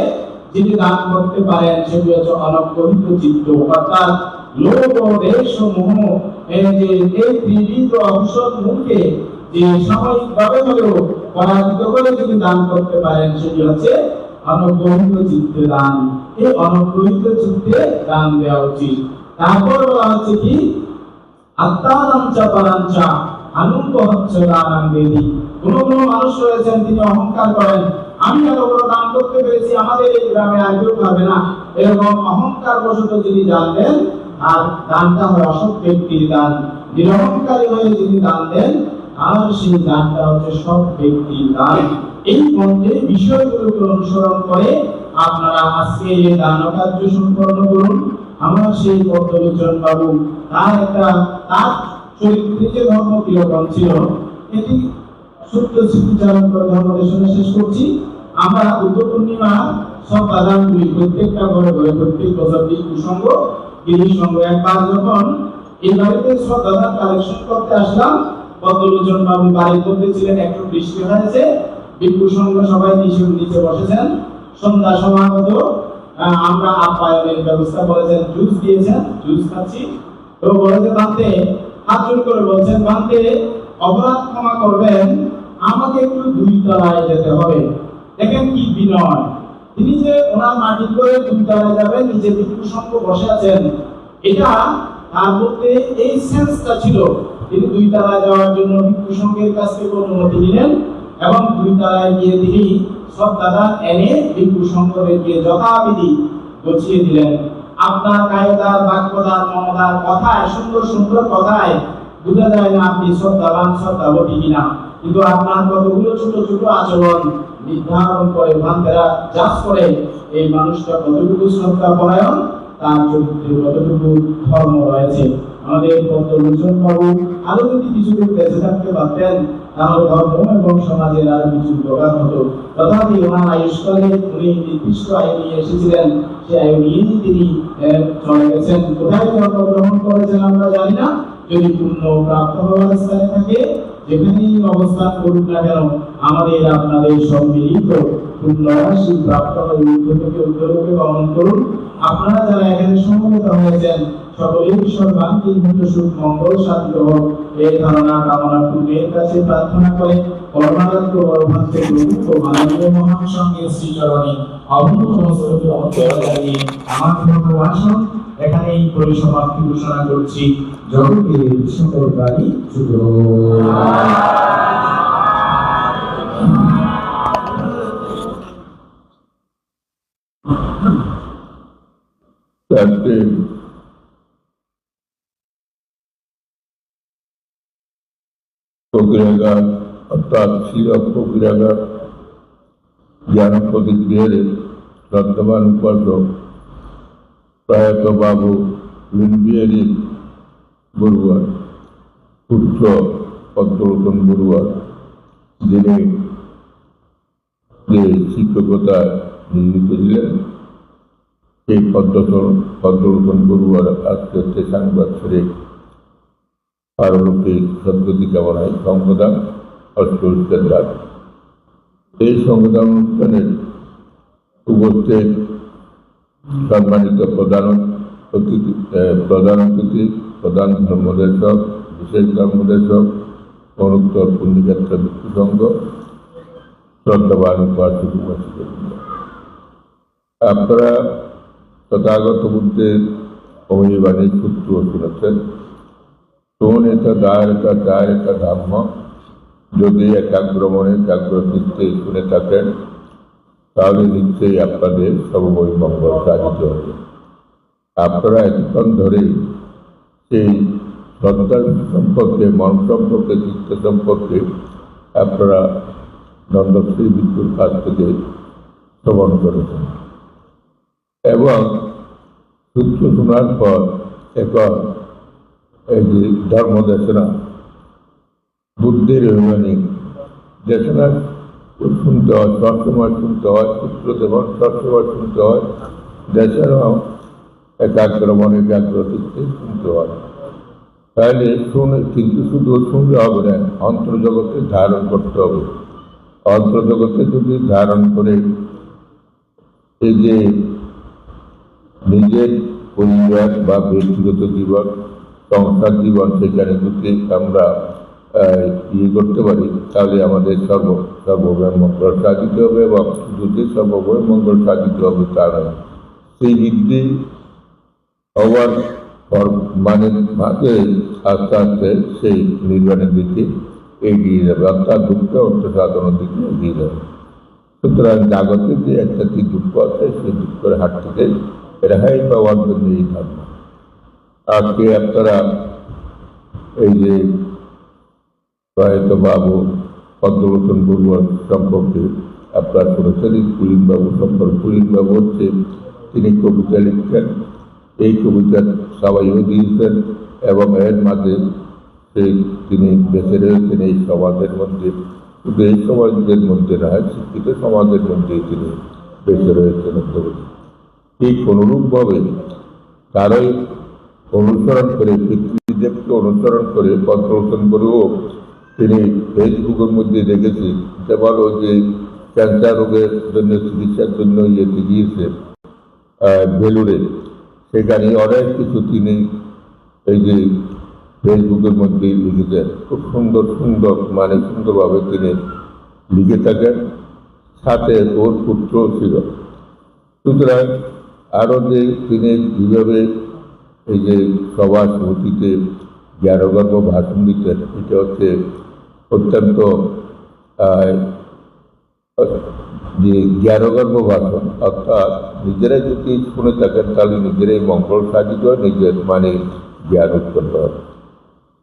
যিনি দান করতে পারেন সেটি হচ্ছে অনগ্রহিত চিত্ত, অর্থাৎ লোভ, দেশ ও মোহ, এই যে এই ত্রিবিধ অংশর মুখে যে সাময়িকভাবে হলেও পরাজিত করে যদি দান করতে পারেন সেটি হচ্ছে অনগ্রহিত চিত্তে দান। এই অনগ্রহিত চিত্তে দান দেওয়া উচিত। তারপর বলা হচ্ছে কি? আত্মানাঞ্চা পরাঞ্চা আনুঙ্গ হচ্ছে দানাং দেহি। কোন মানুষ রয়েছেন তিনি অহংকার করেন, আমি এত বড় দান করতে পেরেছি, আমাদের এই গ্রামে আর কেউ পাবে না, এরকম অহংকার বশত যিনি দান দেন, আর দানটা হয় অসৎ ব্যক্তির দান। নিরহংকারী হয়ে যিনি দান দেন, আর সেই দানটা হচ্ছে সৎ ব্যক্তির দান। এই মধ্যে বিষয়গুলোকে অনুসরণ করে আপনারা আজকে এই দান কার্য সম্পন্ন করুন। আমার সেই পদ্মলোচন বাবু তার চরিত্রে যে ধর্ম কিরকম ছিল, এটি সত্য স্মৃতিচারণ করে ধর্মদেশনে শেষ করছি। আমরা বুদ্ধ পূর্ণিমা সব দাদাগুলি প্রত্যেকটা ঘরে ঘরে প্রত্যেক বছর কুসঙ্গ গিরি সঙ্গ একবার যখন এই বাড়িতে সব দাদা কালেকশন করতে আসলাম, পদ্মলোচন বাবু বাড়ির মধ্যে ছিলেন, একটু বৃষ্টি হয়েছে, ভিক্ষু সংঘ সবাই নিচে বসেছেন। সন্ধ্যা সমাগত, আমরা আপ্যায়নের ব্যবস্থা করেছেন, জুস দিয়েছেন, জুস খাচ্ছি। তো বলেছে বান্তে, হাত জোর করে বলছেন, বান্তে অপরাধ ক্ষমা করবেন, আমাকে একটু 2 তলায় যেতে হবে। দেখেন কি বিনয়, তিনি যে ওনার মাটি করে 2 তলায় যাবেন, নিচে ভিক্ষু সংঘ বসে আছেন, এটা তার মধ্যে এই সেন্সটা ছিল। তিনি 2 তলায় যাওয়ার জন্য ভিক্ষু সংঘের কাছ থেকে অনুমতি নিলেন এবং 2 তলায় গিয়ে তিনি সব দাদা এনে ভিক্ষু সংঘকে যথাবিধি গুছিয়ে দিলেন। আপনার কায়দার, বাক্যদার, মনদার কথায়, সুন্দর সুন্দর কথায় বোঝা যায় না আপনি শ্রদ্ধাবান শ্রদ্ধাবতী কিনা, কিন্তু আপনার কতগুলো ছোট ছোট আচরণ নির্ধারণ করে, ভান্তেরা জাজ করে এই মানুষটা কতটুকু শ্রদ্ধা পরায়ণ তার চরিত্রে কতটুকু ধর্ম রয়েছে। আমাদের পদ্মলোচন বাবু আরো যদি কিছুদিন বেঁচে থাকতে পারতেন তাহলে ধর্ম এবং সমাজের আরো কিছু উপকার হতো। তথাপি ওনার আয়ুষ্কালে উনি নির্দিষ্ট আয়ু নিয়ে এসেছিলেন, সেই আয়ু নিয়েই তিনি চলে গেছেন। কোথায় জন্মগ্রহণ করেছেন আমরা জানি না, যদি পুণ্য প্রাপ্ত হওয়ার স্থানে থাকে যেখানেই অবস্থান করুক না কেন আমাদের আপনাদের সম্মিলিত পুণ্য রাশি প্রাপ্ত হয়ে ঊর্ধ্ব থেকে ঊর্ধ্বলোকে গমন করুন। আপনারা যারা এখানে সমবেত হয়েছেন সকলেই সর্বাঙ্গীন সুখ মঙ্গল সাধিত হোক এই ধারণা কামনা পূর্ণের কাছে প্রার্থনা করে কর্মারাধ্য বড়ভান্তে প্রভু ও মাননীয় মহান সঙ্গের শ্রীচরণে অভূতমস্তকে অন্তর জানিয়ে আমার ধর্মভাষণ এখানেই পরিসমাপ্তি ঘোষণা করছি। জগতের সকল প্রাণী শুভ চারটে ফকিরাগার অর্থাৎ শিরক ফকিরাগার জ্ঞানপতি গৃহের শ্রদ্ধাবান উপাসক প্রয়াত বাবু লিনবিহারী বড়ুয়ার পুত্র পদ্মলোচন বড়ুয়ার, যিনি যে শিক্ষকতায় নিয়োজিত ছিলেন, সেই পদ্মলোচন বড়ুয়ার আজকে হচ্ছে সাংবাদিক পারলৌকিক সদ্গতি কামনায় সংবাদান অষ্টপুষ্পের দান। এই সংবাদান অনুষ্ঠানের উপস্থিত সম্মানিত প্রধান অতিথি, প্রধান ধর্মদেশক, বিশেষ ধর্মদেশক, অনুত্তর পুণ্যযাত্রা ভিত্তি সংঘ, শ্রদ্ধাবান উপাসক উপাসিকা, আপনারা তথাগত বুদ্ধের অভিবাণীর সূত্র শুনেছেন। সোনেতা দায়তা ধর্ম, যদি একাগ্র মনে একাগ্র চিত্তে শুনে থাকেন তাহলে নিশ্চয়ই আপনাদের সর্বময় মঙ্গল সাধিত হবে। আপনারা এতক্ষণ ধরে সেই শ্রদ্ধা সম্পর্কে, মন সম্পর্কে, চিত্ত সম্পর্কে আপনারা নন্দশ্রী বিদ্যুর কাছ থেকে শ্রবণ করেছেন এবং সূত্র শোনার পর এখন এই যে ধর্ম দেশনা, বুদ্ধির অভিমানী দেশনা শুনতে হয়, সবসময় শুনতে হয়, সূত্র দেবন সবসময় শুনতে হয়, দেশনাও একাগ্র মনে একাগ্র চিত্তে শুনতে হয়। তাহলে শুনে, কিন্তু শুধু শুনলে হবে না, অন্তর্জগতে ধারণ করতে হবে। অন্তর্জগতে যদি ধারণ করে এই যে নিজের পরিবার বা ব্যক্তিগত জীবন, সংসার জীবন, সেখানে যদি আমরা করতে পারি তাহলে আমাদের সর্বভয় মঙ্গল সাধিত হবে এবং যদি সর্বভয় মঙ্গল সাধিত হবে তা নয়, সেই বৃদ্ধি হওয়ার মানে মাঝে আস্তে আস্তে সেই নির্বাণের দিকে এগিয়ে যাবে, অর্থাৎ দুঃখ অর্থসাধনের দিকে এগিয়ে যাবে। সুতরাং জাগতিক যে একটা কি দুঃখ আছে সেই দুঃখের হাত থেকে রেহাই পাওয়ার জন্য এই ধর্ম। আজকে আপনারা এই যে প্রয়াত বাবু পদ্মলোচন বড়ুয়ার সম্পর্কে আপনারা শুনেছেন, পুলিনবাবু সম্পর্কে। পুলিনবাবু হচ্ছে তিনি কবিতা লিখছেন, এই কবিতা সবাইও দিয়েছেন এবং এর মাঝে তিনি বেঁচে রয়েছেন এই সমাজের মধ্যে। শুধু এই সমাজের মধ্যে নয়, শিক্ষিত সমাজের মধ্যেই তিনি বেঁচে রয়েছেন। ঠিক অনুরূপভাবে তারই অনুসরণ করে, পৃথিবীদেবকে অনুসরণ করে পদ্মলোচন বড়ুও তিনি ফেসবুকের মধ্যে দেখেছি, যেমন ওই যে ক্যান্সার রোগের জন্য চিকিৎসার জন্য ইয়েতে গিয়েছে বেলুড়ে, সেখানে অনেক কিছু তিনি এই যে ফেসবুকের মধ্যে লিখেছেন। খুব সুন্দর সুন্দর মানে সুন্দরভাবে তিনি লিখে থাকেন, সাথে ওর পুত্রও ছিল। সুতরাং আরও যে তিনি কীভাবে এই যে সভা সমিতিতে জ্ঞানগর্ভ ভাষণ দিতেন, এটা হচ্ছে অত্যন্ত যে জ্ঞানগর্ভ ভাষণ, অর্থাৎ নিজেরাই যদি শুনে থাকেন তাহলে নিজেরাই মঙ্গল সাধিত হয়, নিজের মানে জ্ঞান উৎপন্ন হয়।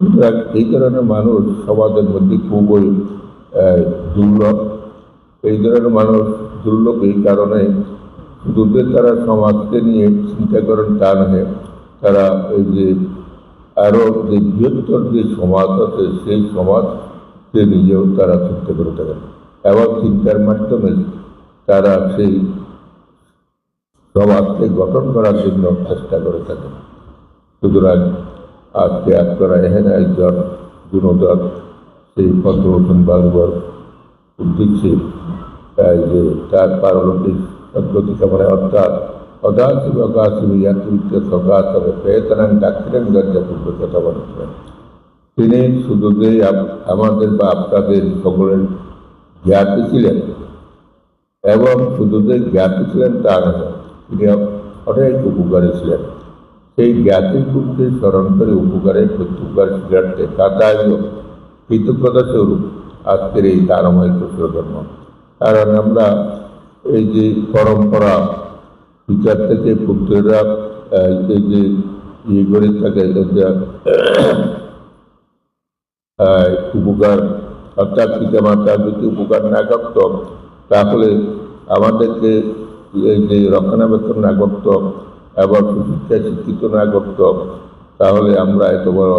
সুতরাং এই ধরনের মানুষ সমাজের মধ্যে খুবই দুর্লভ। এই ধরনের মানুষ দুর্লভ এই কারণে শুধু যে তারা সমাজকে নিয়ে চিন্তা করেন তা নয়, তারা এই যে আরো যে বৃহত্তর যে সমাজ আছে সেই সমাজকে নিজেও তারা চিন্তা করে থাকেন এবং চিন্তার মাধ্যমে তারা সেই সমাজকে গঠন করার জন্য চেষ্টা করে থাকেন। সুতরাং আজকে আপনারা এখানে একজন গুণধর সেই পদ্মভূষণ বাবুর উদ্দেশ্যে যে তার পারলৌকিক সদ্গতি কামনা অর্থাৎ অদাসিব অগাসিব ইয়াত্রিত্য সগাসব পেতনাং ডাক্তারেন গর্জাপূর্ব কথা বলেছিলেন। তিনি শুধু যে আমাদের বা আপনাদের সকলের জ্ঞাতি ছিলেন এবং শুধু যে জ্ঞাতি ছিলেন তা নয়, তিনি অনেক উপকারী ছিলেন। সেই জ্ঞাতির গুণকে স্মরণ করে উপকারের প্রত্যুপকার শিকারতে কাতায় কৃতজ্ঞতা স্বরূপ আজকের এই তারময় প্রজন্ম। কারণ আমরা এই যে পরম্পরা বিচার থেকে পুত্রেরা এই যে ইয়ে করে থাকে উপকার অর্থাৎ পিতা মাতা যদি উপকার না করত তাহলে আমাদেরকে এই যে রক্ষণাবেক্ষণ না করত এবং শিক্ষায় শিক্ষিত না করত তাহলে আমরা এত বড়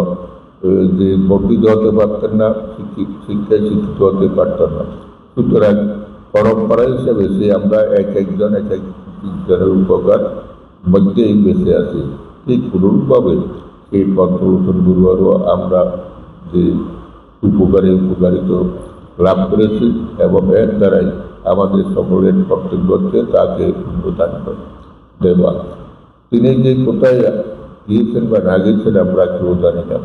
যে বর্ধিত হতে পারতেন না, শিক্ষায় শিক্ষিত হতে পারতাম না। সুতরাং পরম্পরা হিসেবে সে আমরা এক একজনের উপকার মধ্যেই বেঁচে আছি। ঠিক পুরোভাবে সেই পদ্মভূষণ গুরুবারও আমরা যে উপকারিত লাভ করেছি এবং এর দ্বারাই আমাদের সকলের কর্তব্য হচ্ছে তাকে প্রদান দেওয়া। তিনি যে কোথায় গিয়েছেন বা না গিয়েছেন আমরা কেউ জানি না।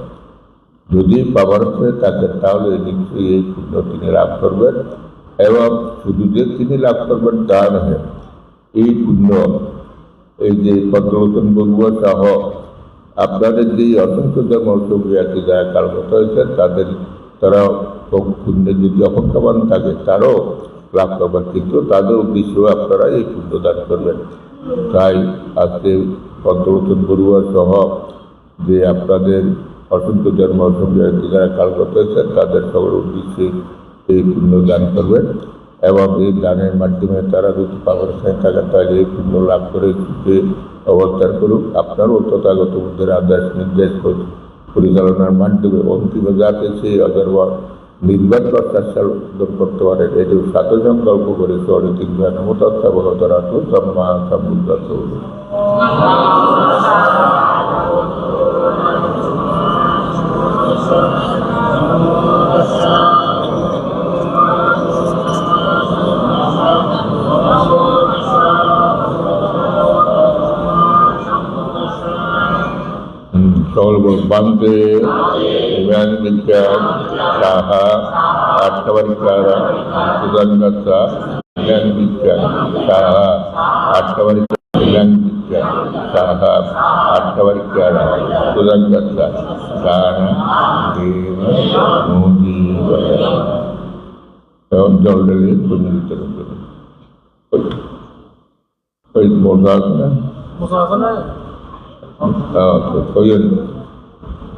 যদি পাবার হয়ে থাকেন তাহলে নিশ্চয়ই এই পুণ্য তিনি লাভ করবেন এবং শুধু যে তিনি লাভ করবেন তা নয়, এই পুণ্য এই যে পদ্মভূষণ বড়ুয়া সহ আপনাদের যে অসংখ্য ধর্মী যারা কালগত হয়েছে তারা পুণ্যের যদি অপেক্ষাবান থাকে তারও লাভ করবেন, কিন্তু তাদের উদ্দেশ্যেও আপনারা এই পুণ্য দান করবেন। তাই আজকে পদ্মভূষণ বড়ুয়া সহ যে আপনাদের অসংখ্য ধর্মী যারা কালগত হয়েছে তাদের সকল উদ্দেশ্যে এই পুণ্য দান করবেন এবং এই দানের মাধ্যমে তারা যদি পাওয়ার সাথে থাকেন তাহলে এই পুণ্য লাভ করে সুখে অবস্থান করুক। আপনারও তথাগত বুদ্ধের আদেশ নির্দেশ পরিচালনার মাধ্যমে অন্তিম যাতে সেই অজর্ব নির্বাণ প্রত্যাশা করতে পারেন এটি সাত সংকল্প করে শহরে তিনটা নমতত্ত্বা বলতরা তো সম্মা সমুদ্র সকল বান্ধে বিজ্ঞান সাহা আট্টাবারিকারা সুদাঙ্গাসা জ্ঞান বিজ্ঞান সাহা আট্টাবারিকা জ্ঞান বিজ্ঞান সাহা আট্টাবারিকারা সুদাঙ্গাসা গানা দেব মোদী জল ঢেলে পুণ্য বিতরণ করুন। ওই মজা আছে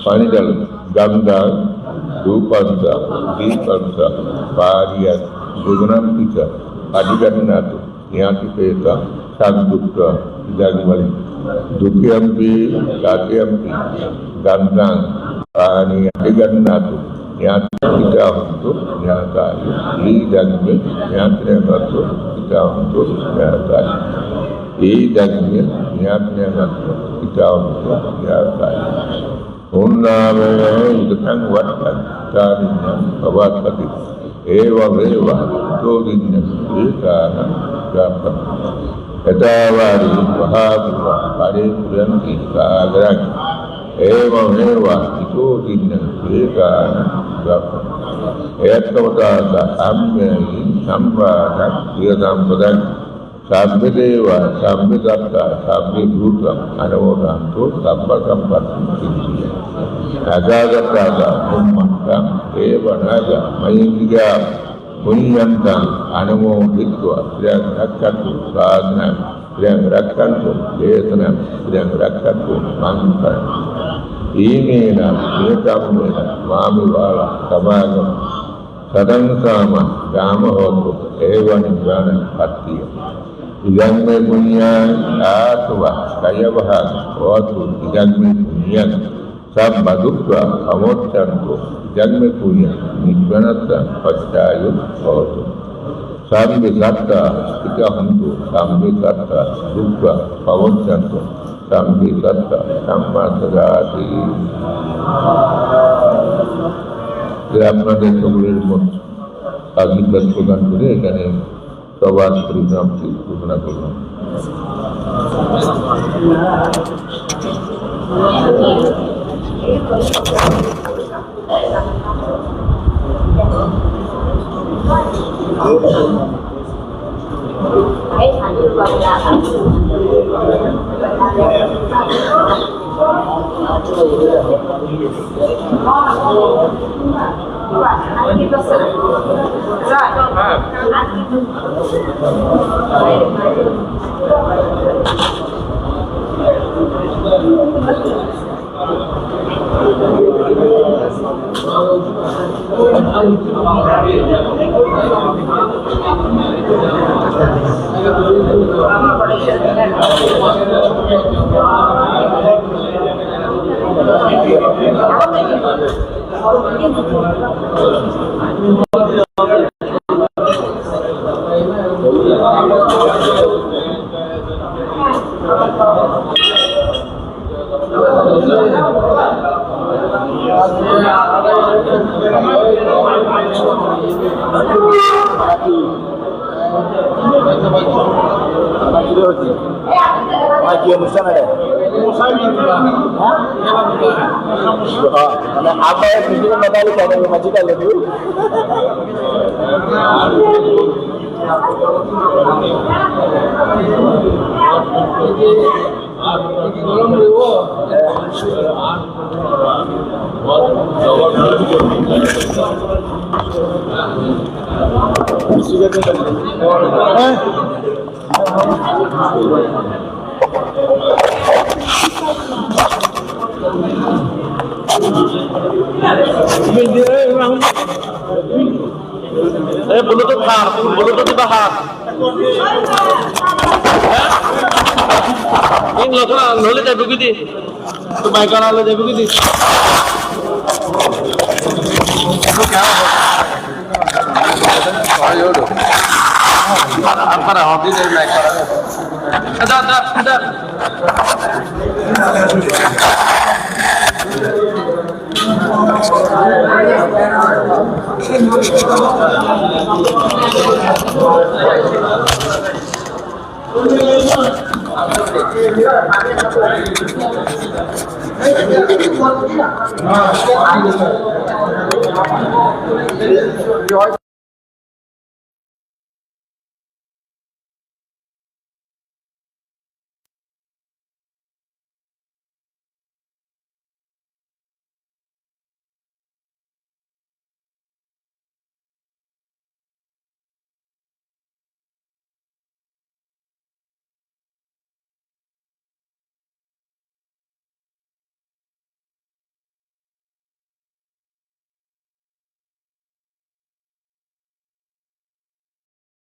पानी डाल गंगा रूपांसा दीपांसा पारिया गुगनाम पिता अधिकारनाथ यहाँ की पेता शांतुक्ता जागवाली दुखियम्पी काटियम्पी गंगा पानी अधिकारनाथ यहाँ पिता हो यहाँ का ये जागवे यहाँ के तो पिता हो यहाँ का ये जागवे यहाँ पिता हो यहाँ का उन्नामें वट्टं तारिण्यं भवत्पति एवमेव तोदिन्यं एकानं प्राप्तं यथावारि महापुरा परिपुरन्ति सागरं एवमेव तोदिन्यं एकानं प्राप्तं एतवतास अम्मेयं संवादं प्रियसम्पदं साभ्यदेव साभ्यदत्ता साभ्यभूतम् अनुमोदान्तो सम्पत्सम्पत्तिं अगागतागा ब्रह्मण्डम् एव नाग मयिन्द्रिया पुण्यन्तम् अनुमोदित्वा श्रियं रक्षन्तु साधनं श्रियं रक्षन्तु देशनं श्रियं रक्षन्तु मङ्गलम् ईमेन एकामेन मामिवाल समागम सदं काम गामहोतु एव निब्बानं पत्तिः idang may punyan atwa kaya bahag watu idang may punyan sab badukwa amotyanto idang may punyan nibbanata pastayo watu sambe satta kita hantu sambe satta dukwa amotyanto sambe satta samma sagati আপনাদের সকলের মত আশীর্বাদ প্রদান করে এখানে সবার পরিণামটি ঘোষণা করলাম। apa yang video modal kalau majikan lebih বলো তো ভাত বলো তো দিবা হাত নহলে যাবি কি দি তো বাইক আনালে যাবি কি দি আপনারা হবি দেয় লাইক করা আদা আদা আদা